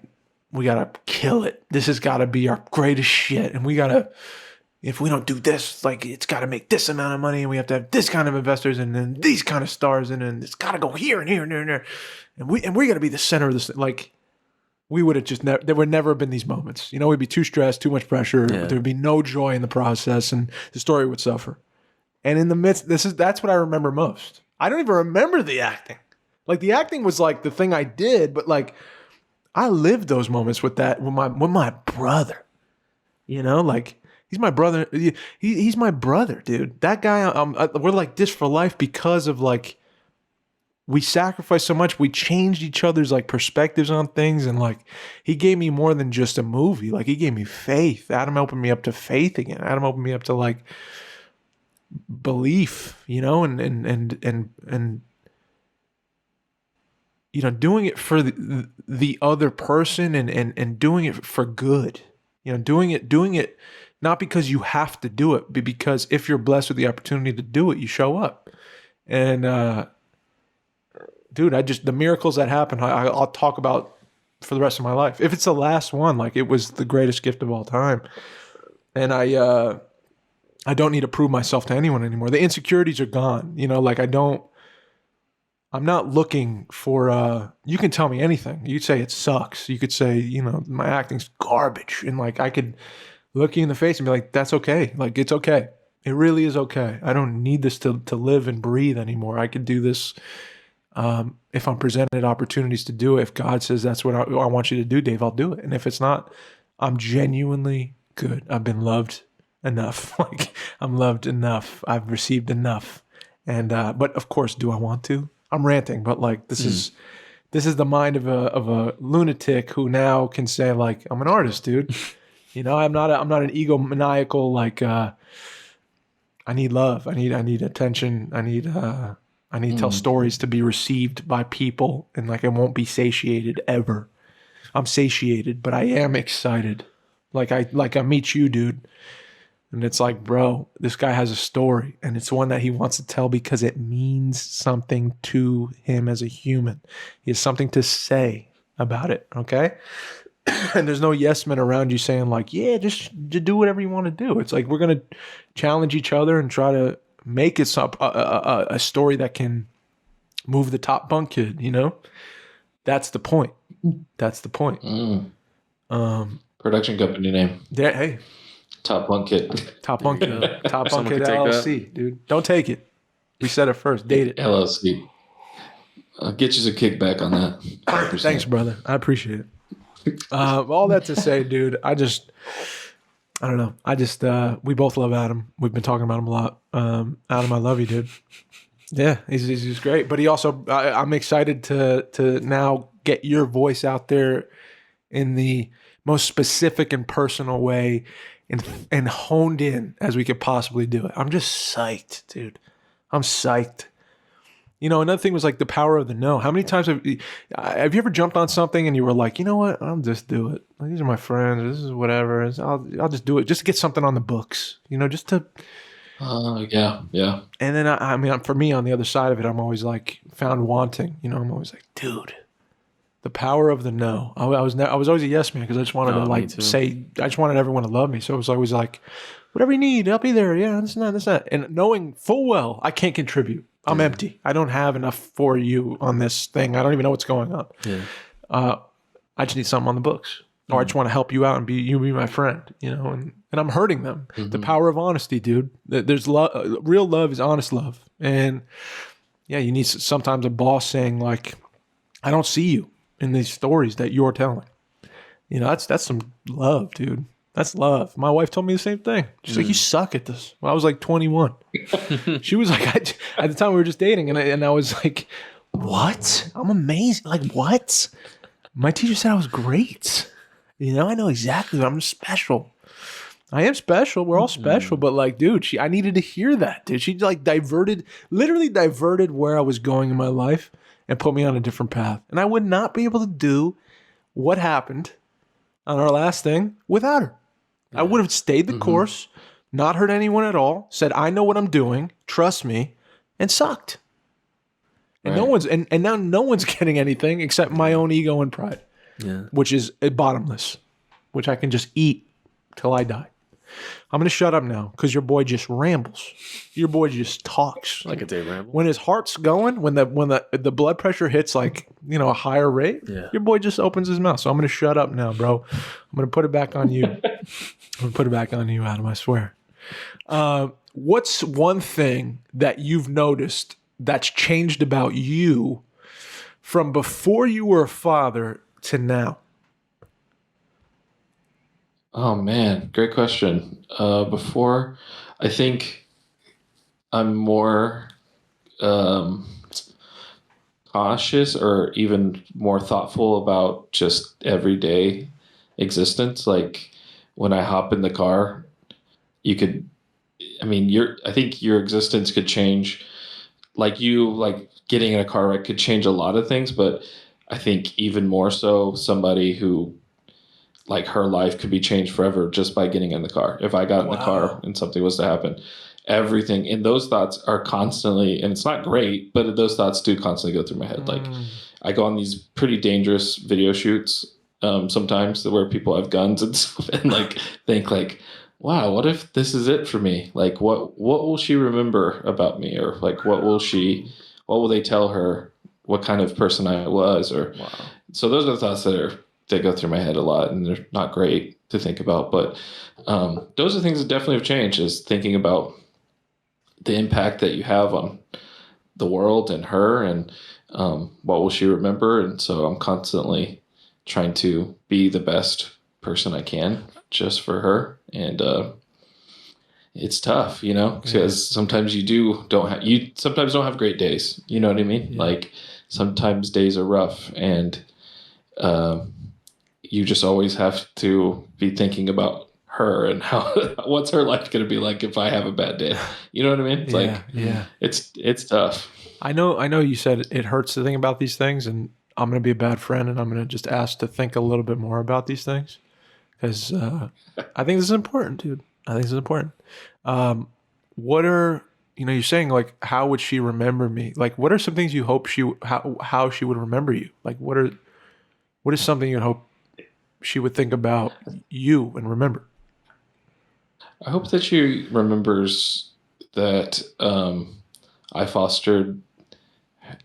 kill it. This has got to be our greatest shit. And if we don't do this, like, it's got to make this amount of money, and we have to have this kind of investors, and then these kind of stars, and then it's got to go here and here and here and there. And we got to be the center of this thing. Like, we would have just there would never have been these moments. We'd be too stressed, too much pressure. Yeah. There would be no joy in the process, and the story would suffer. And in the midst, that's what I remember most. I don't even remember the acting. Like, the acting was like the thing I did, but like, I lived those moments with my brother, like, he's my brother. He's my brother, dude. That guy, we're like this for life because of like, we sacrificed so much. We changed each other's like perspectives on things. And like, he gave me more than just a movie. Like, he gave me faith. Adam opened me up to faith again. Adam opened me up to like belief, and doing it for the other person and doing it for good, doing it not because you have to do it, but because if you're blessed with the opportunity to do it, you show up. And, dude, the miracles that happen, I'll talk about for the rest of my life. If it's the last one, like, it was the greatest gift of all time. And I don't need to prove myself to anyone anymore. The insecurities are gone. Like, I'm not looking for, you can tell me anything. You could say it sucks. You could say, my acting's garbage. And like, I could look you in the face and be like, that's okay. Like, it's okay. It really is okay. I don't need this to live and breathe anymore. I could do this if I'm presented opportunities to do it. If God says that's what I want you to do, Dave, I'll do it. And if it's not, I'm genuinely good. I've been loved enough. Like, I'm loved enough. I've received enough. And, but of course, do I want to? I'm ranting, but like, this is the mind of a lunatic who now can say like, I'm an artist, dude. I'm not an egomaniacal, like, I need love. I need attention. I need to tell stories to be received by people. And like, I won't be satiated ever. I'm satiated, but I am excited. Like I meet you, dude. And it's like, bro, this guy has a story, and it's one that he wants to tell because it means something to him as a human. He has something to say about it, okay? And there's no yes men around you saying like, yeah, just do whatever you want to do. It's like, we're going to challenge each other and try to make it a story that can move the top bunk kid, That's the point. That's the point. Production company name. Yeah, hey. Top Bunk Kid. Top Bunk Kid. Top Bunk Kid LLC, dude. Don't take it. We said it first. Date it. LLC. I'll get you some kickback on that. 100%. Thanks, brother. I appreciate it. All that to say, dude, I don't know. I just we both love Adam. We've been talking about him a lot. Adam, I love you, dude. Yeah, he's great. But he also, I'm excited to now get your voice out there in the most specific and personal way, and honed in as we could possibly do it. I'm just psyched, dude. I'm psyched. You know, another thing was like the power of the no. How many times have you ever jumped on something and you were like, you know what, I'll just do it. Like, these are my friends. This is whatever. I'll just do it just to get something on the books. You know, just to. Yeah. And then I mean, for me on the other side of it, I'm always like found wanting. You know, I'm always like, dude, the power of the no. I was always a yes man because I just wanted to like say. I just wanted everyone to love me. So it was always like, whatever you need, I'll be there. Yeah, this and that. And knowing full well I can't contribute. I'm empty. I don't have enough for you on this thing. I don't even know what's going on. Yeah. I just need something on the books. Or I just want to help you out and be my friend, you know, and I'm hurting them. Mm-hmm. The power of honesty, dude. There's love. Real love is honest love. And yeah, you need sometimes a boss saying like, I don't see you in these stories that you're telling. You know, that's some love, dude. That's love. My wife told me the same thing. She's like, you suck at this. When I was like 21. She was like, at the time we were just dating, and I was like, what? I'm amazing. Like, what? My teacher said I was great. You know, I know exactly. I'm special. I am special. We're all special. But like, dude, I needed to hear that, dude. She like literally diverted where I was going in my life and put me on a different path. And I would not be able to do what happened on our last thing without her. Yeah. I would have stayed the course, not hurt anyone at all, said, I know what I'm doing, trust me, and sucked. And no one's and now no one's getting anything except my own ego and pride. Yeah. Which is bottomless, which I can just eat till I die. I'm going to shut up now because your boy just rambles. Your boy just talks. Like a day ramble. When his heart's going, when the blood pressure hits like, you know, a higher rate, your boy just opens his mouth. So I'm going to shut up now, bro. I'm going to put it back on you. I'm going to put it back on you, Adam, I swear. What's one thing that you've noticed that's changed about you from before you were a father to now? Oh man, great question. Before, I think I'm more cautious or even more thoughtful about just everyday existence. Like when I hop in the car, I think your existence could change. Like getting in a car wreck could change a lot of things, but I think even more so somebody who like her life could be changed forever just by getting in the car. If I got in the car and something was to happen, everything and those thoughts are constantly, and it's not great, but those thoughts do constantly go through my head. Like I go on these pretty dangerous video shoots sometimes where people have guns and stuff, and like think like, wow, what if this is it for me? Like what will she remember about me? Or like what will they tell her what kind of person I was? Or so those are the thoughts that go through my head a lot, and they're not great to think about. But those are things that definitely have changed, is thinking about the impact that you have on the world and her, and what will she remember. And so I'm constantly trying to be the best person I can just for her. And it's tough, you know, because sometimes you sometimes don't have great days. You know what I mean? Yeah. Like sometimes days are rough, and you just always have to be thinking about her and how what's her life going to be like if I have a bad day. You know what I mean? It's it's tough. I know you said it hurts to think about these things, and I'm going to be a bad friend, and I'm going to just ask to think a little bit more about these things, because I think this is important, dude. I think this is important. What are, you're saying like, how would she remember me? Like, what are some things you hope how she would remember you? Like, what is something you hope she would think about you and remember? I hope that she remembers that I fostered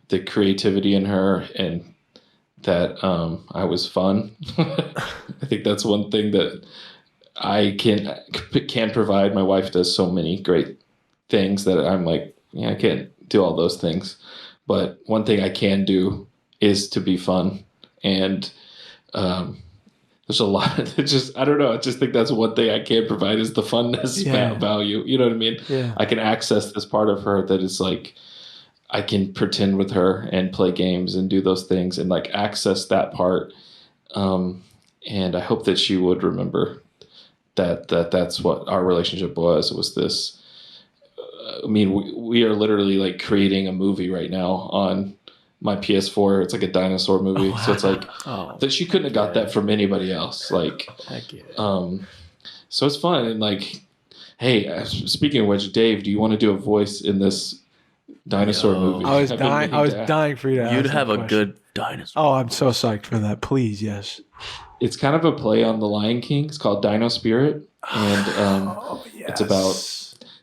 the creativity in her, and that I was fun. I think that's one thing that I can provide. My wife does so many great things that I'm like, yeah, I can't do all those things. But one thing I can do is to be fun. And there's a lot. It's just, I don't know. I just think that's one thing I can't provide is the funness value. You know what I mean? Yeah. I can access this part of her that is like, I can pretend with her and play games and do those things and like access that part. And I hope that she would remember that's what our relationship was. It was this. I mean, we are literally like creating a movie right now on my PS4. It's like a dinosaur movie. Wow. So it's like that she couldn't have got that from anybody else. Like, so it's fun. And like, hey, speaking of which, Dave, do you want to do a voice in this dinosaur movie? I was dying for you to ask You'd that have a question. good dinosaur. Oh, I'm so psyched for that. Please, yes. It's kind of a play on The Lion King. It's called Dino Spirit. And it's about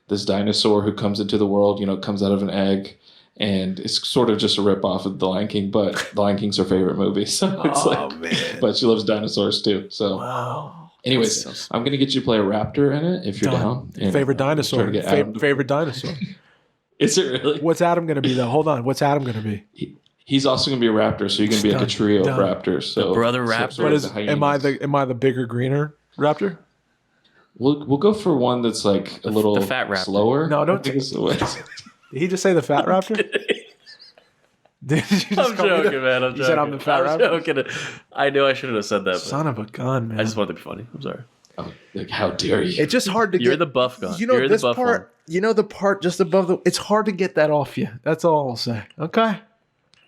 this dinosaur who comes into the world, you know, comes out of an egg. And it's sort of just a rip off of The Lion King, but The Lion King's her favorite movie. So it's man. But she loves dinosaurs too. So, anyways, I'm going to get you to play a raptor in it if you're down. And favorite dinosaur. Favorite dinosaur. Is it really? What's Adam going to be, though? Hold on. What's Adam going to be? He's also going to be a raptor, so you're going to be like a trio of raptors. So the brother raptor. What is? Am I the bigger, greener raptor? We'll go for one that's like a little the fat raptor. Slower. No, don't. Did he just say the fat raptor? I'm joking, man. I'm joking. You said I'm the fat raptor? Joking. I knew I shouldn't have said that. Son of a gun, man. I just wanted to be funny. I'm sorry. Oh, like, how dare you? It's just hard to get. You're the buff gun. You know, You're this the buff part, one. you know, the part just above the, it's hard to get that off you. That's all I'll say. Okay?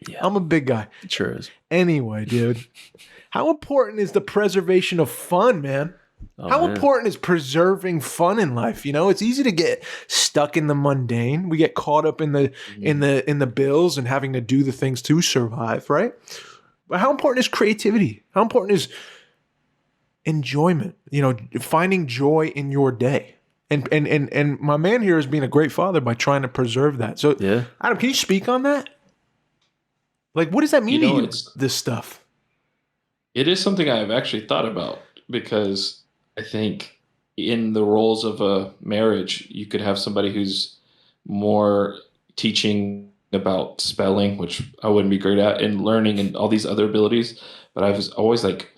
Yeah. I'm a big guy. It sure is. Anyway, dude, how important is the preservation of fun, man? How important is preserving fun in life? You know, it's easy to get stuck in the mundane. We get caught up in the bills and having to do the things to survive, right? But how important is creativity? How important is enjoyment? You know, finding joy in your day. And my man here is being a great father by trying to preserve that. So, Adam, can you speak on that? Like, what does that mean to you, this stuff? It is something I've actually thought about because I think in the roles of a marriage, you could have somebody who's more teaching about spelling, which I wouldn't be great at, and learning and all these other abilities. But I was always like,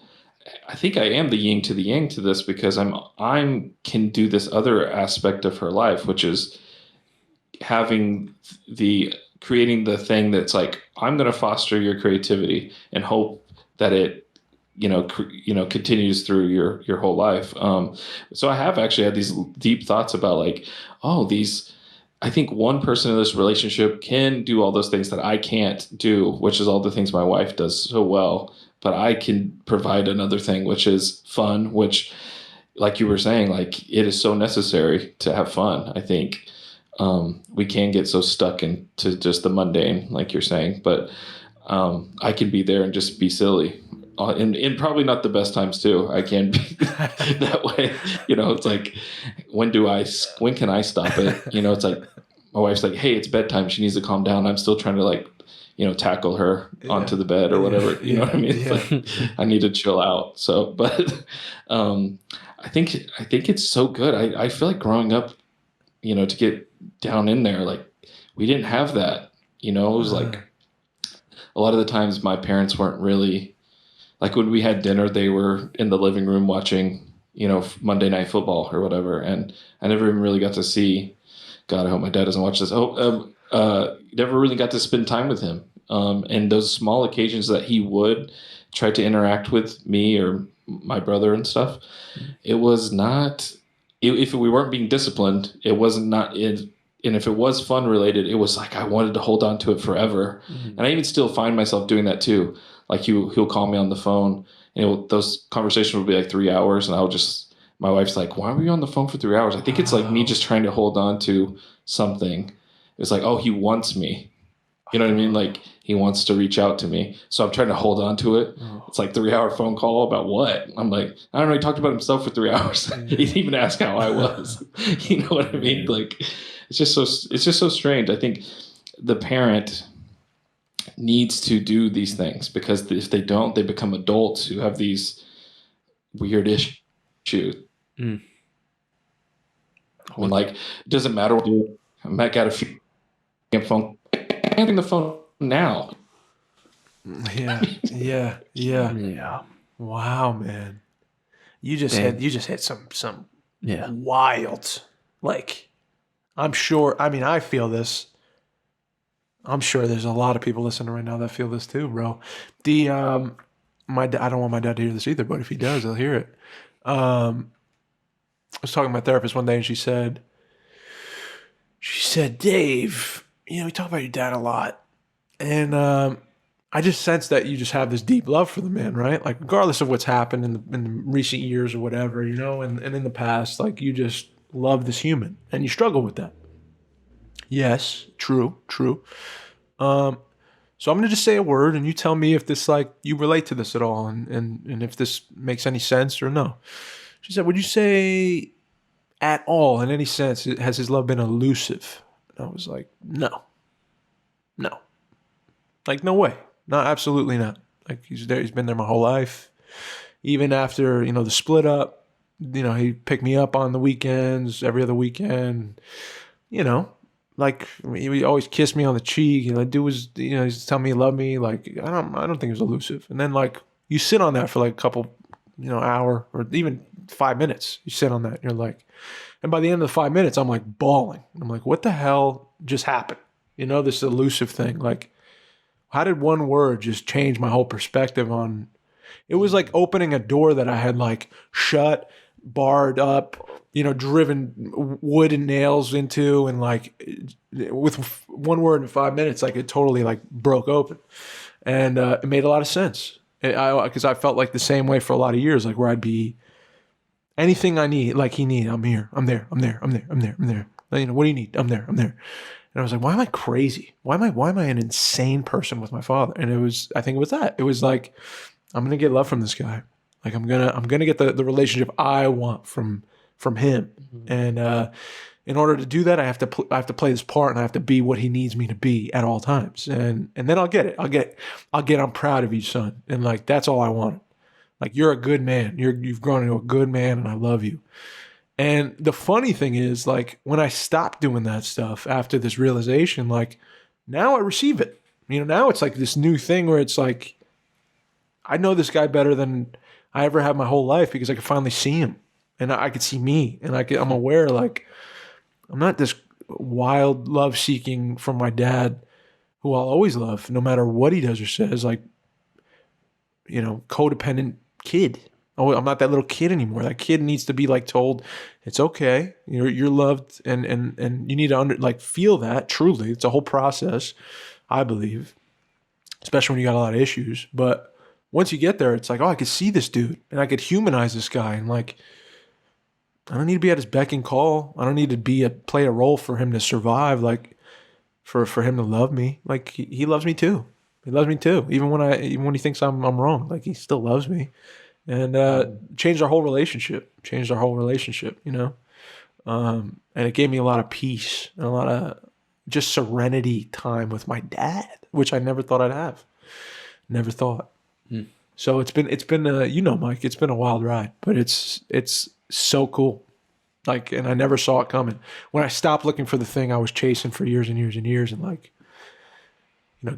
I think I am the yin to the yang to this because I'm can do this other aspect of her life, which is having creating the thing that's like, I'm going to foster your creativity and hope that it, continues through your whole life. So I have actually had these deep thoughts about like, I think one person in this relationship can do all those things that I can't do, which is all the things my wife does so well, but I can provide another thing, which is fun, which like you were saying, like it is so necessary to have fun. I think, we can get so stuck into just the mundane, like you're saying, but, I can be there and just be silly. In probably not the best times too. I can be that way. You know, it's like, when can I stop it? You know, it's like, my wife's like, hey, it's bedtime. She needs to calm down. I'm still trying to like, tackle her onto the bed or whatever. You know what I mean? It's like, I need to chill out. So, but, I think it's so good. I feel like growing up, to get down in there, like we didn't have that, it was like a lot of the times my parents weren't really, like when we had dinner, they were in the living room watching, Monday Night Football or whatever. And I never even really got to see, God, I hope my dad doesn't watch this. Never really got to spend time with him. And those small occasions that he would try to interact with me or my brother and stuff, it was not, if we weren't being disciplined, it wasn't not in. And if it was fun related, it was like I wanted to hold on to it forever. Mm-hmm. And I even still find myself doing that too. Like he'll call me on the phone, and those conversations will be like 3 hours, and my wife's like, "Why were you on the phone for 3 hours?" I think it's like me just trying to hold on to something. It's like, oh, he wants me. You know what I mean? Like he wants to reach out to me, so I'm trying to hold on to it. It's like 3 hour phone call about what? I'm like, I don't know. He talked about himself for 3 hours. He didn't even ask how I was. You know what I mean? Like. It's just so strange. I think the parent needs to do these things because if they don't, they become adults who have these weird issues. Mm. When like it doesn't matter what you do. I might got a phone. I'm having the phone now. Yeah. Wow, man. You just hit some Yeah. wild, like, I'm sure, I mean, I feel this. I'm sure there's a lot of people listening right now that feel this too, bro. The I don't want my dad to hear this either, but if he does, he'll hear it. I was talking to my therapist one day, and she said, Dave, we talk about your dad a lot, and I just sense that you just have this deep love for the man, right? Like, regardless of what's happened in the recent years or whatever, and in the past, like, you just love this human, and you struggle with that. Yes, true. So I'm gonna just say a word, and you tell me if this, like, you relate to this at all, and if this makes any sense or no. She said, "Would you say at all, in any sense, has his love been elusive?" And I was like, "No, like, no way, no, absolutely not. Like, he's there, he's been there my whole life. Even after the split up, he picked me up on the weekends, every other weekend, Like, he would always kiss me on the cheek. Dude was, he's telling me he loved me. Like, I don't think it was elusive. And then, like, you sit on that for like a couple, hour or even 5 minutes. You sit on that, and you're like, and by the end of the 5 minutes, I'm like bawling. I'm like, what the hell just happened? This elusive thing. Like, how did one word just change my whole perspective on? It was like opening a door that I had like shut, barred up, driven wood and nails into, and like with one word in 5 minutes, like it totally like broke open, and it made a lot of sense. Because I felt like the same way for a lot of years, like where I'd be anything I need, like he need, I'm here, I'm there. What do you need? I'm there. And I was like, why am I crazy? Why am I an insane person with my father? And I think it was that. It was like, I'm gonna get love from this guy. Like I'm gonna get the relationship I want from him. Mm-hmm. And in order to do that, I have to play this part, and I have to be what he needs me to be at all times. And then I'll get it. I'm proud of you, son. And like that's all I wanted. Like, you're a good man. You've grown into a good man, and I love you. And the funny thing is, like, when I stopped doing that stuff after this realization, like, now I receive it. Now it's like this new thing where it's like, I know this guy better than I ever have my whole life because I could finally see him, and I could see me, and I'm aware, like, I'm not this wild love seeking from my dad, who I'll always love no matter what he does or says, like, codependent kid. Oh, I'm not that little kid anymore. That kid needs to be like told, it's okay. You're loved, and you need to feel that truly. It's a whole process, I believe, especially when you got a lot of issues. But once you get there, it's like, oh, I could see this dude, and I could humanize this guy, and like, I don't need to be at his beck and call. I don't need to play a role for him to survive. Like, for him to love me. Like, he loves me too. He loves me too. Even when he thinks I'm wrong, like, he still loves me. And changed our whole relationship. And it gave me a lot of peace and a lot of just serenity time with my dad, which I never thought I'd have. Never thought. So it's been Mike, it's been a wild ride, but it's so cool. Like, and I never saw it coming. When I stopped looking for the thing I was chasing for years and years and years, and like,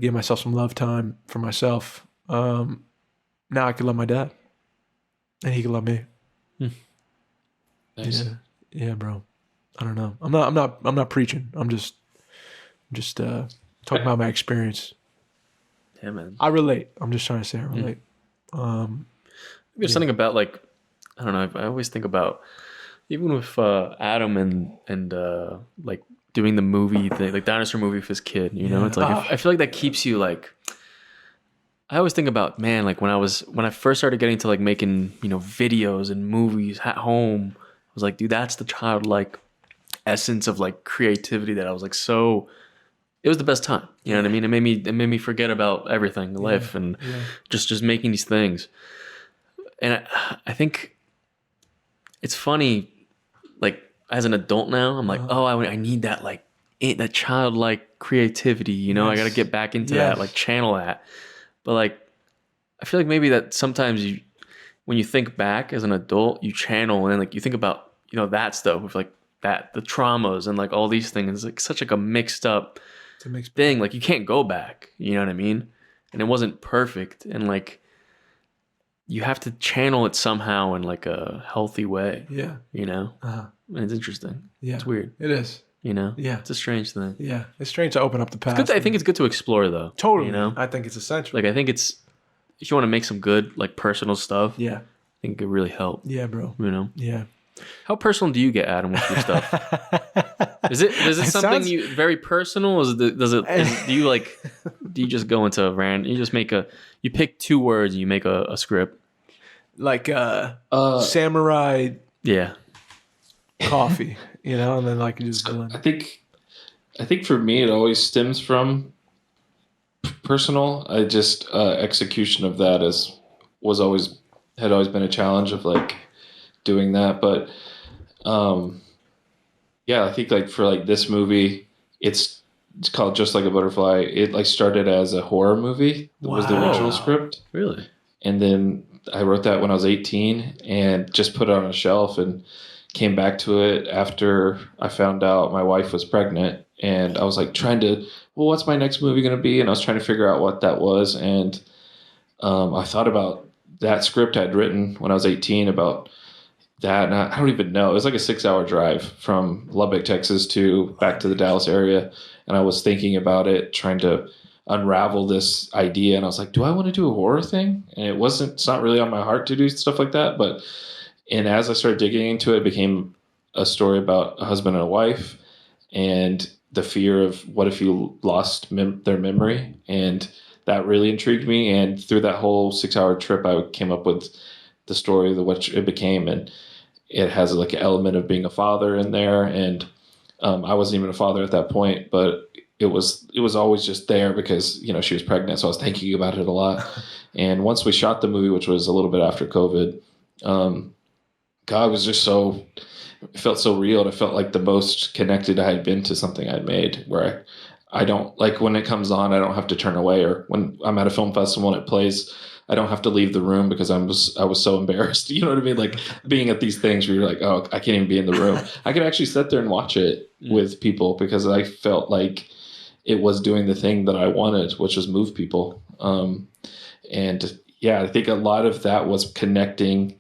give myself some love time for myself. Now I can love my dad. And he can love me. Nice. Yeah, bro. I don't know. I'm not preaching. I'm just talking about my experience. Yeah, man. I relate. I'm just trying to say I relate. There's something about, like, I don't know. I always think about, even with Adam and like doing the movie thing, like dinosaur movie with his kid. It's like I feel like that keeps you like. I always think about, man, like when I first started getting to like making, videos and movies at home, I was like, dude, that's the childlike essence of like creativity that I was like, it was the best time. You know what I mean? It made me forget about everything in life and just making these things. And I think it's funny, like as an adult now, I'm like, I need that, like that childlike creativity, Yes. I got to get back into that, like channel that. But like, I feel like maybe that sometimes when you think back as an adult, you channel, and then like you think about, that stuff with like the traumas and like all these things. It's like such like a mixed up thing. Like you can't go back, you know what I mean? And it wasn't perfect. And like, you have to channel it somehow in like a healthy way. Yeah. You know, Uh-huh. and it's interesting. Yeah. It's weird. It is. You know, Yeah. it's a strange thing. Yeah. It's strange to open up the past. It's good. I think it's good to explore though. Totally. You know, I think it's essential. like I think it's if you want to make some good like personal stuff. Yeah. I think it could really help. Yeah, bro. You know. Yeah. How personal do you get, Adam, with your stuff? Is it something you very personal? Do you just go into a random? You pick 2 words and you make a script. Like samurai Yeah. coffee, you know, and then like you just blend. I think for me it always stems from personal. I just execution of that had always been a challenge of like doing that, but yeah, I think like for like this movie, it's called Just Like a Butterfly. It like started as a horror movie. Was the original script. Really? And then I wrote that when I was 18 and just put it on a shelf and came back to it after I found out my wife was pregnant. And I was like what's my next movie going to be? And I was trying to figure out what that was. And I thought about that script I'd written when I was 18 about that. And I don't even know. It was like a 6-hour drive from Lubbock, Texas back to the Dallas area. And I was thinking about it, trying to unravel this idea. And I was like, do I want to do a horror thing? And it's not really on my heart to do stuff like that. And as I started digging into it, it became a story about a husband and a wife and the fear of what if you lost their memory. And that really intrigued me. And through that whole 6-hour trip, I came up with the story of what it became. And it has like an element of being a father in there. And I wasn't even a father at that point, but it was always just there because, you know, she was pregnant. So I was thinking about it a lot. And once we shot the movie, which was a little bit after COVID, God was just it felt so real. And I felt like the most connected I had been to something I'd made, where I don't like when it comes on, I don't have to turn away, or when I'm at a film festival and it plays, I don't have to leave the room because I was so embarrassed. You know what I mean? Like being at these things where you're like, oh, I can't even be in the room. I could actually sit there and watch it with people because I felt like it was doing the thing that I wanted, which was move people. And yeah, I think a lot of that was connecting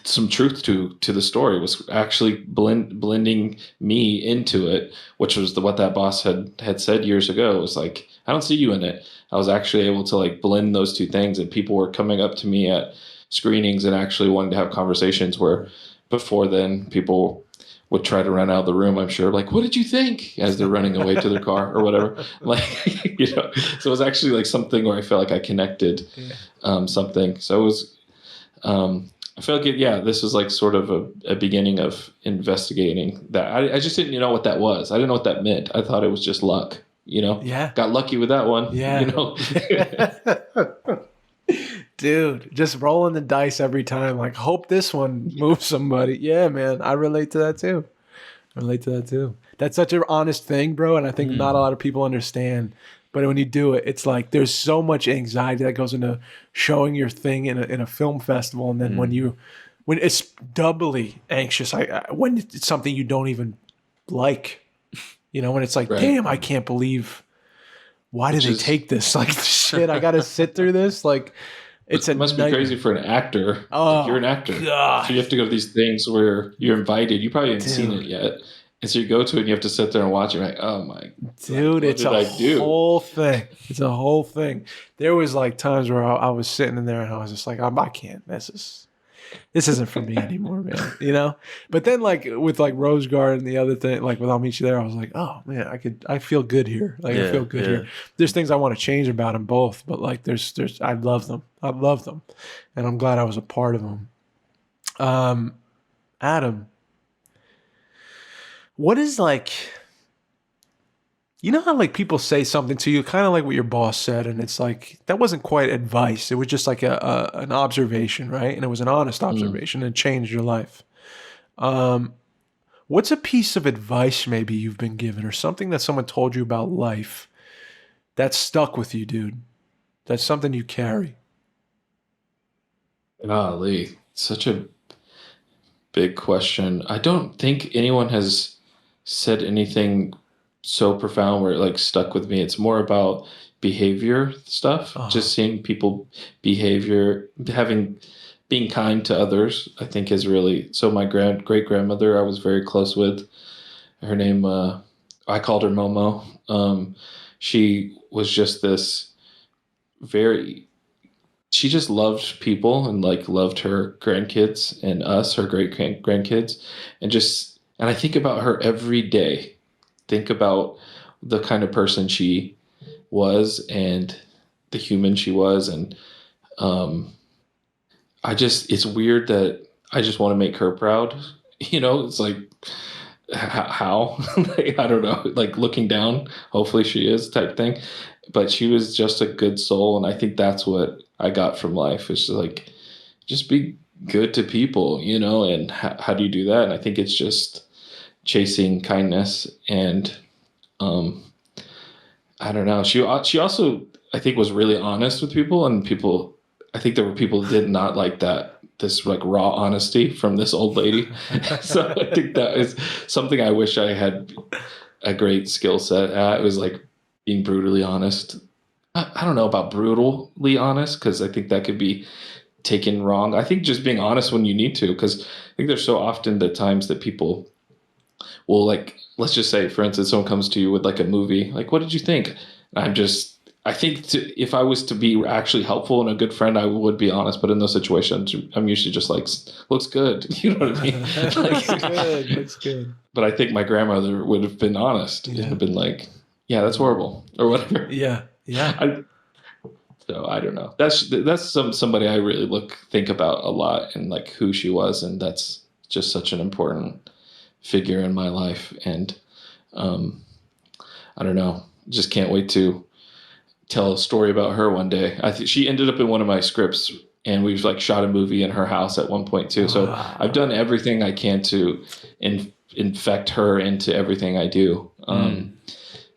some truth to the story, was actually blending me into it, which was what that boss had said years ago. It was like, I don't see you in it. I was actually able to like blend those two things, and people were coming up to me at screenings and actually wanting to have conversations where before then people would try to run out of the room, I'm sure, like, what did you think, as they're running away to their car or whatever. Like, you know, so it was actually like something where I felt like I connected something. So it was, I feel like this was like sort of a beginning of investigating that. I just didn't know what that was. I didn't know what that meant. I thought it was just luck, you know? Yeah. Got lucky with that one. Yeah. You know? Dude, just rolling the dice every time. Like, hope this one moves somebody. Yeah, man. I relate to that too. That's such an honest thing, bro. And I think not a lot of people understand. But when you do it, it's like there's so much anxiety that goes into showing your thing in a film festival. And then when it's doubly anxious, when it's something you don't even like, you know, when it's like, damn, I can't believe, why did they take this? Like, shit, I got to sit through this. Like, it must be crazy for an actor. Oh, like, you're an actor. God. So you have to go to these things where you're invited. You probably haven't seen it yet. And so you go to it and you have to sit there and watch it. You're like, oh my dude, it's a whole thing. It's a whole thing. There was like times where I was sitting in there and I was just like, I can't. This isn't for me anymore, man. You know? But then like with like Rose Garden and the other thing, like with I'll Meet You There, I was like, oh man, I feel good here. Like I feel good here. There's things I want to change about them both, but like there's I love them. And I'm glad I was a part of them. Adam, what is like, you know how like people say something to you, kind of like what your boss said, and it's like, that wasn't quite advice. It was just like an observation, right? And it was an honest observation and it changed your life. What's a piece of advice maybe you've been given or something that someone told you about life that stuck with you, dude? That's something you carry. Golly, such a big question. I don't think anyone has said anything so profound where it like stuck with me. It's more about behavior stuff, just seeing people behavior, being kind to others, I think is really, so my great grandmother, I was very close with. Her name, I called her Momo. She was just this she just loved people and like loved her grandkids and us, her great grandkids. And I think about her every day, think about the kind of person she was and the human she was. And it's weird that I just want to make her proud. It's like, how? Like, I don't know, like looking down, hopefully she is type thing. But she was just a good soul. And I think that's what I got from life, is like, just be good to people, and how do you do that? And I think it's just chasing kindness. And I don't know. She also, I think, was really honest with people, and I think there were people who did not like this like raw honesty from this old lady. So I think that is something I wish I had a great skill set at. It was like being brutally honest. I don't know about brutally honest, because I think that could be taken wrong. I think just being honest when you need to, because I think there's so often the times that people will, like, let's just say, for instance, someone comes to you with like a movie, like, what did you think? I think if I was to be actually helpful and a good friend, I would be honest. But in those situations, I'm usually just like, looks good. You know what I mean? Looks good. But I think my grandmother would have been honest. Yeah. And have been like, yeah, that's horrible, or whatever. Yeah. So I don't know. That's somebody I really think about a lot, and like who she was. And that's just such an important figure in my life. And I don't know, just can't wait to tell a story about her one day. I think she ended up in one of my scripts, and we've like shot a movie in her house at one point too. So I've done everything I can to infect her into everything I do.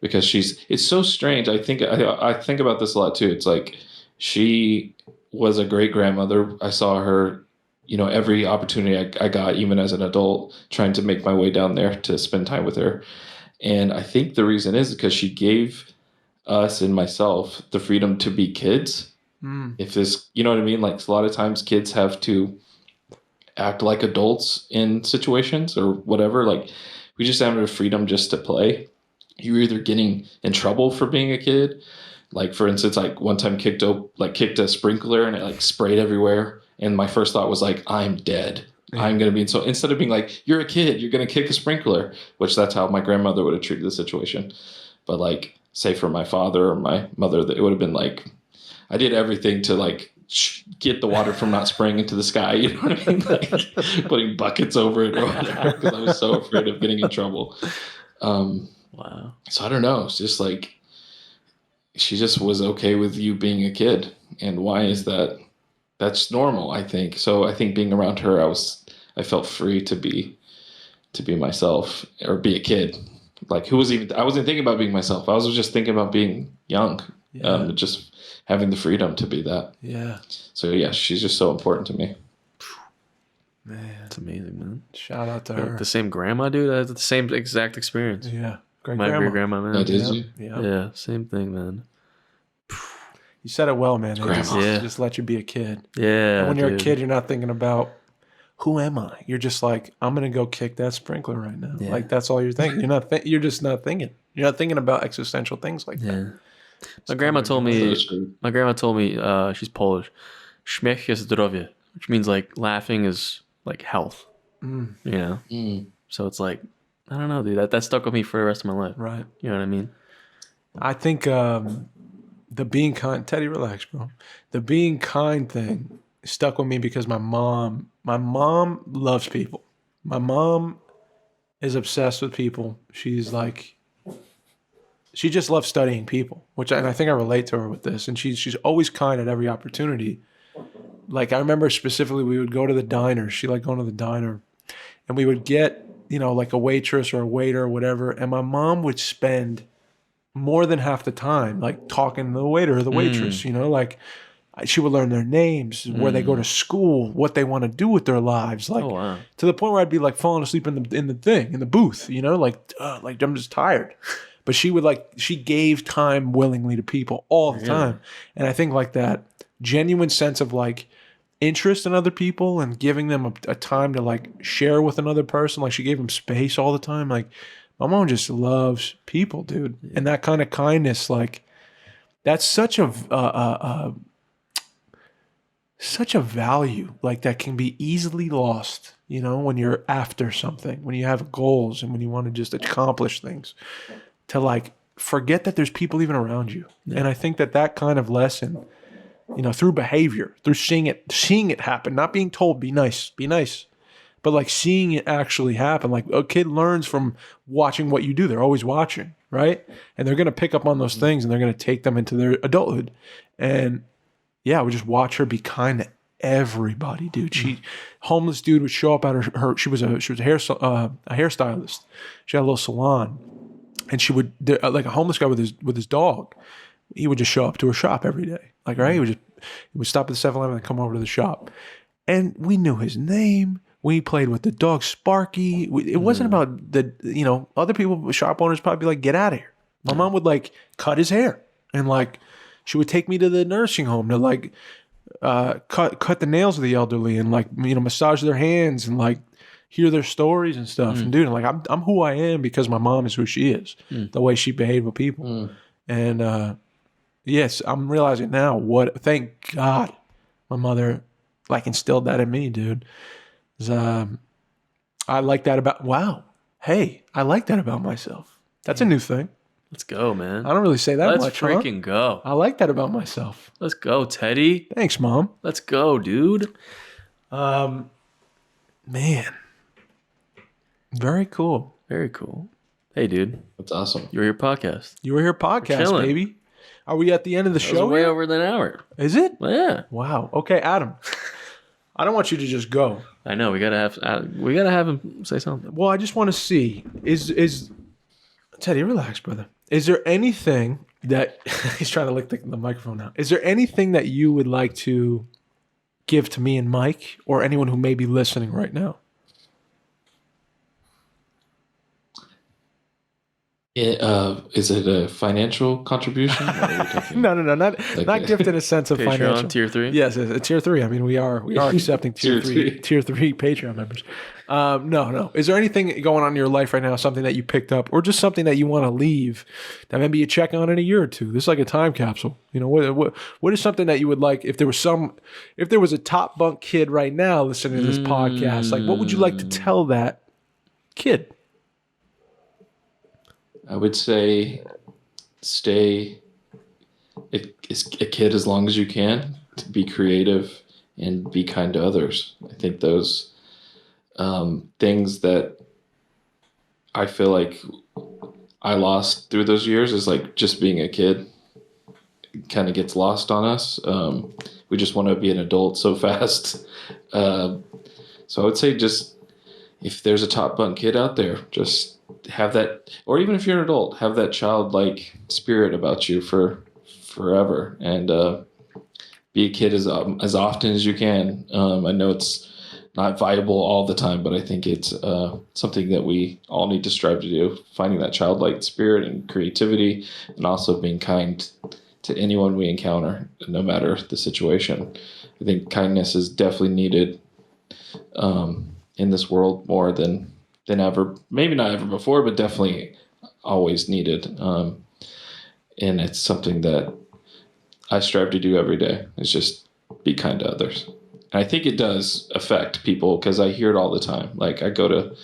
Because it's so strange. I think about this a lot too. It's like, she was a great grandmother. I saw her, every opportunity I got, even as an adult, trying to make my way down there to spend time with her. And I think the reason is because she gave us and myself the freedom to be kids. If this, you know what I mean? Like, a lot of times kids have to act like adults in situations or whatever. Like, we just have the freedom just to play. You're either getting in trouble for being a kid. Like, for instance, like one time kicked a sprinkler and it like sprayed everywhere. And my first thought was like, I'm dead. Yeah. I'm going to be, so instead of being like, you're a kid, you're going to kick a sprinkler, which that's how my grandmother would have treated the situation. But like, say for my father or my mother, it would have been like, I did everything to like get the water from not spraying into the sky. You know what I mean? Like, putting buckets over it or whatever, because I was so afraid of getting in trouble. Wow. So I don't know. It's just like, she just was okay with you being a kid. And why is that? That's normal, I think. So I think being around her, I felt free to be myself, or be a kid. Like, I wasn't thinking about being myself. I was just thinking about being young. Yeah. Just having the freedom to be that. Yeah. So yeah, she's just so important to me. Man, that's amazing, man. Shout out to her. The same grandma, dude. I had the same exact experience. Yeah. My great grandma, man. Oh, did you? Yeah, same thing, man. You said it well, man. They just let you be a kid. Yeah. And when you're a kid, you're not thinking about, who am I? You're just like, I'm gonna go kick that sprinkler right now. Yeah. Like, that's all you're thinking. You're just not thinking. You're not thinking about existential things like that. My grandma told me. She's Polish. Śmiech jest zdrowie, which means like laughing is like health. You know. So it's like, I don't know, dude. That stuck with me for the rest of my life. Right. You know what I mean? I think the being kind, Teddy, relax, bro. The being kind thing stuck with me because my mom loves people. My mom is obsessed with people. She's like, she just loves studying people, and I think I relate to her with this. And she's always kind at every opportunity. Like, I remember specifically, we would go to the diner. She liked going to the diner, and we would get, like a waitress or a waiter or whatever. And my mom would spend more than half the time like talking to the waiter or the waitress, like she would learn their names, where they go to school, what they want to do with their lives, like to the point where I'd be like falling asleep in the booth, like I'm just tired. but she gave time willingly to people all the time. And I think like that genuine sense of like interest in other people and giving them a time to like share with another person. Like she gave them space all the time. Like my mom just loves people, dude. And that kind of kindness, like that's such a value, like that can be easily lost, you know, when you're after something, when you have goals and when you want to just accomplish things, to like forget that there's people even around you. And I think that kind of lesson, you know, through behavior, through seeing it happen, not being told, be nice, but like seeing it actually happen. Like a kid learns from watching what you do. They're always watching, right? And they're going to pick up on those things and they're going to take them into their adulthood. And yeah, we just watch her be kind to everybody, dude. Homeless dude would show up at her she was a hairstylist. She had a little salon, and she would, like a homeless guy with his dog, he would just show up to her shop every day. Like, right? He would stop at the 7-Eleven and come over to the shop. And we knew his name. We played with the dog Sparky. It wasn't about the, you know, other people, shop owners probably be like, get out of here. My mom would like cut his hair, and like she would take me to the nursing home to like cut the nails of the elderly and like, you know, massage their hands and like hear their stories and stuff. And dude, like I'm who I am because my mom is who she is, the way she behaved with people. And yes, I'm realizing now thank God my mother like instilled that in me, dude. I like that about, I like that about myself. That's a new thing. Let's go, man. I don't really say that much. Let's freaking go. I like that about myself. Let's go, Teddy. Thanks, Mom. Let's go, dude. Man. Very cool. Very cool. Hey, dude. That's awesome. You're your podcast. You were here podcast, baby. Are we at the end of the show? Way over than an hour. Is it? Well, yeah. Wow. Okay, Adam. I don't want you to just go. I know. We gotta have him say something. Well, I just want to see is Teddy, relax, brother. Is there anything that he's trying to lick the microphone now? Is there anything that you would like to give to me and Mike or anyone who may be listening right now? Is it a financial contribution? No, not gift in a sense of Patreon, financial. tier 3? Yes, it's tier 3. I mean, we are accepting tier 3 Patreon members. No. Is there anything going on in your life right now, something that you picked up, or just something that you want to leave that maybe you check on in a year or two? This is like a time capsule. You know, what is something that you would like if there was a top bunk kid right now listening to this podcast? Like, what would you like to tell that kid? I would say stay a kid as long as you can, to be creative and be kind to others. I think those things that I feel like I lost through those years is like just being a kid kind of gets lost on us. We just want to be an adult so fast. So I would say just if there's a top bunk kid out there, just have that, or even if you're an adult, have that childlike spirit about you for forever, and be a kid as often as you can. I know it's not viable all the time, but I think it's something that we all need to strive to do, finding that childlike spirit and creativity, and also being kind to anyone we encounter, no matter the situation. I think kindness is definitely needed in this world more than ever. Maybe not ever before, but definitely always needed. And it's something that I strive to do every day, is just be kind to others. And I think it does affect people, because I hear it all the time. Like I go to,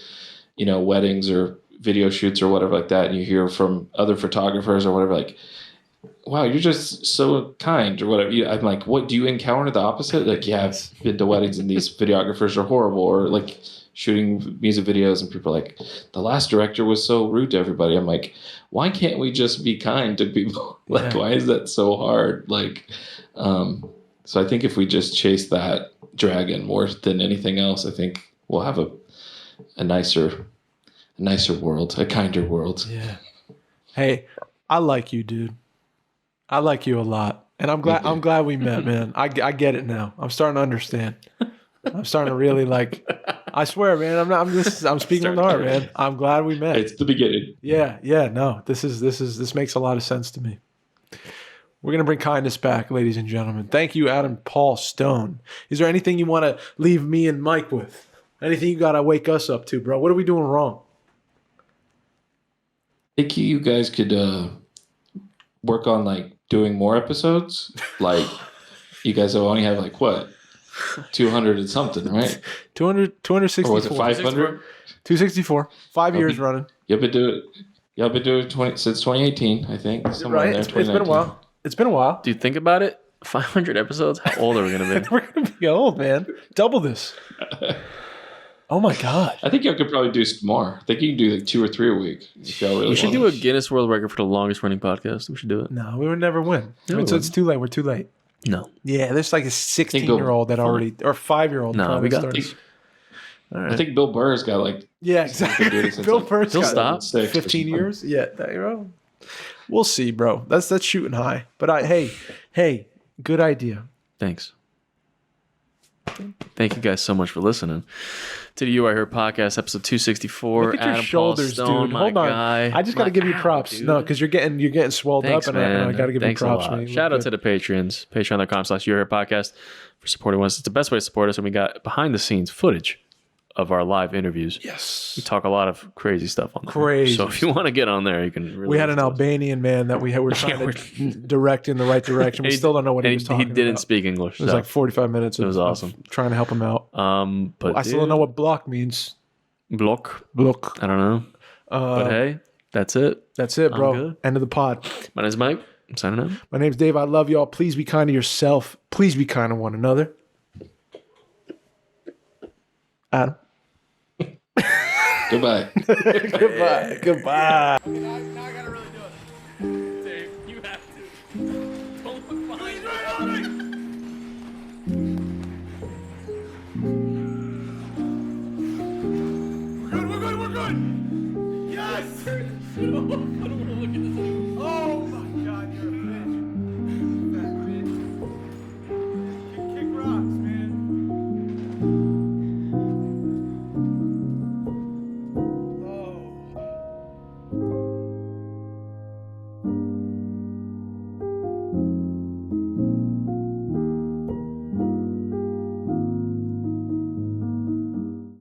weddings or video shoots or whatever like that, and you hear from other photographers or whatever, like, wow, you're just so kind or whatever. I'm like, what, do you encounter the opposite? Like, yeah, I've been to weddings and these videographers are horrible, or like shooting music videos and people are like, the last director was so rude to everybody. I'm like, why can't we just be kind to people? Like, why is that so hard? Like, so I think if we just chase that dragon more than anything else, I think we'll have a nicer world, a kinder world. Yeah. Hey, I like you, dude. I like you a lot. And I'm glad we met, man. I get it now. I'm starting to understand. I'm starting to really I swear, man. I'm speaking from the heart, man. I'm glad we met. It's the beginning. Yeah. No. This makes a lot of sense to me. We're gonna bring kindness back, ladies and gentlemen. Thank you, Adam Paul Stone. Is there anything you want to leave me and Mike with? Anything you gotta wake us up to, bro? What are we doing wrong? I think you guys could work on like doing more episodes. Like you guys will only have like what 200 and something, right? 264. Or was it 500? 264. 5 years running. Y'all been doing 20 since 2018, I think. Somewhere Right. in there, It's been a 2019. while. It's been a while. Dude, think about it. 500 episodes? How old are we going to be? We're gonna be old, man. Double this. Oh my god. I think y'all could probably do some more. I think you can do like 2 or 3 a week. If y'all really We should want do a it. Guinness World Record for the longest running podcast. We should do it. No, we would never win. No, we So it's too late. We're too late. No. Yeah, there's like a 16-year-old that already, or 5-year-old. No, probably we got started. this. All right. I think Bill Burr's got like Yeah, been doing exactly. it since, Bill like, Burr's He'll got stop. 6 or 15 something. years. Yeah, bro. We'll see, bro. That's shooting high. But hey, good idea. Thanks. Thank you guys so much for listening to the You I Heard podcast, episode 264. Look at your Adam shoulders, Paul Stone, dude. my Hold on. guy. I just got to give you props. Dude. No, because you're getting swelled Thanks, up, man. and I got to give Thanks you props. a lot. Man. You Shout look out to the Patreons, patreon.com/You I Heard podcast for supporting us. It's the best way to support us, and we got behind the scenes footage of our live interviews. Yes. We talk a lot of crazy stuff on there. Crazy So if you want to get on there, you can really We had an listen to us. Albanian man that we were trying to direct in the right direction. We And still don't know what he and was talking about. He didn't speak English. It was so. like 45 minutes. It was awesome. Trying to help him out. But I still don't know what block means. block. Block. I don't know. But hey, that's it. That's it, bro. good. End of the pod. My name's Mike. I'm signing out. My name's Dave. I love y'all. Please be kind to yourself. Please be kind to one another. Adam. Goodbye. Goodbye. Goodbye. Now I gotta really do it. Dave, you have to. Don't look behind you. We're good. Yes. I don't want to look at this anymore. Oh my God, you're a bitch. Fat bitch. You kick rocks, man. Oh.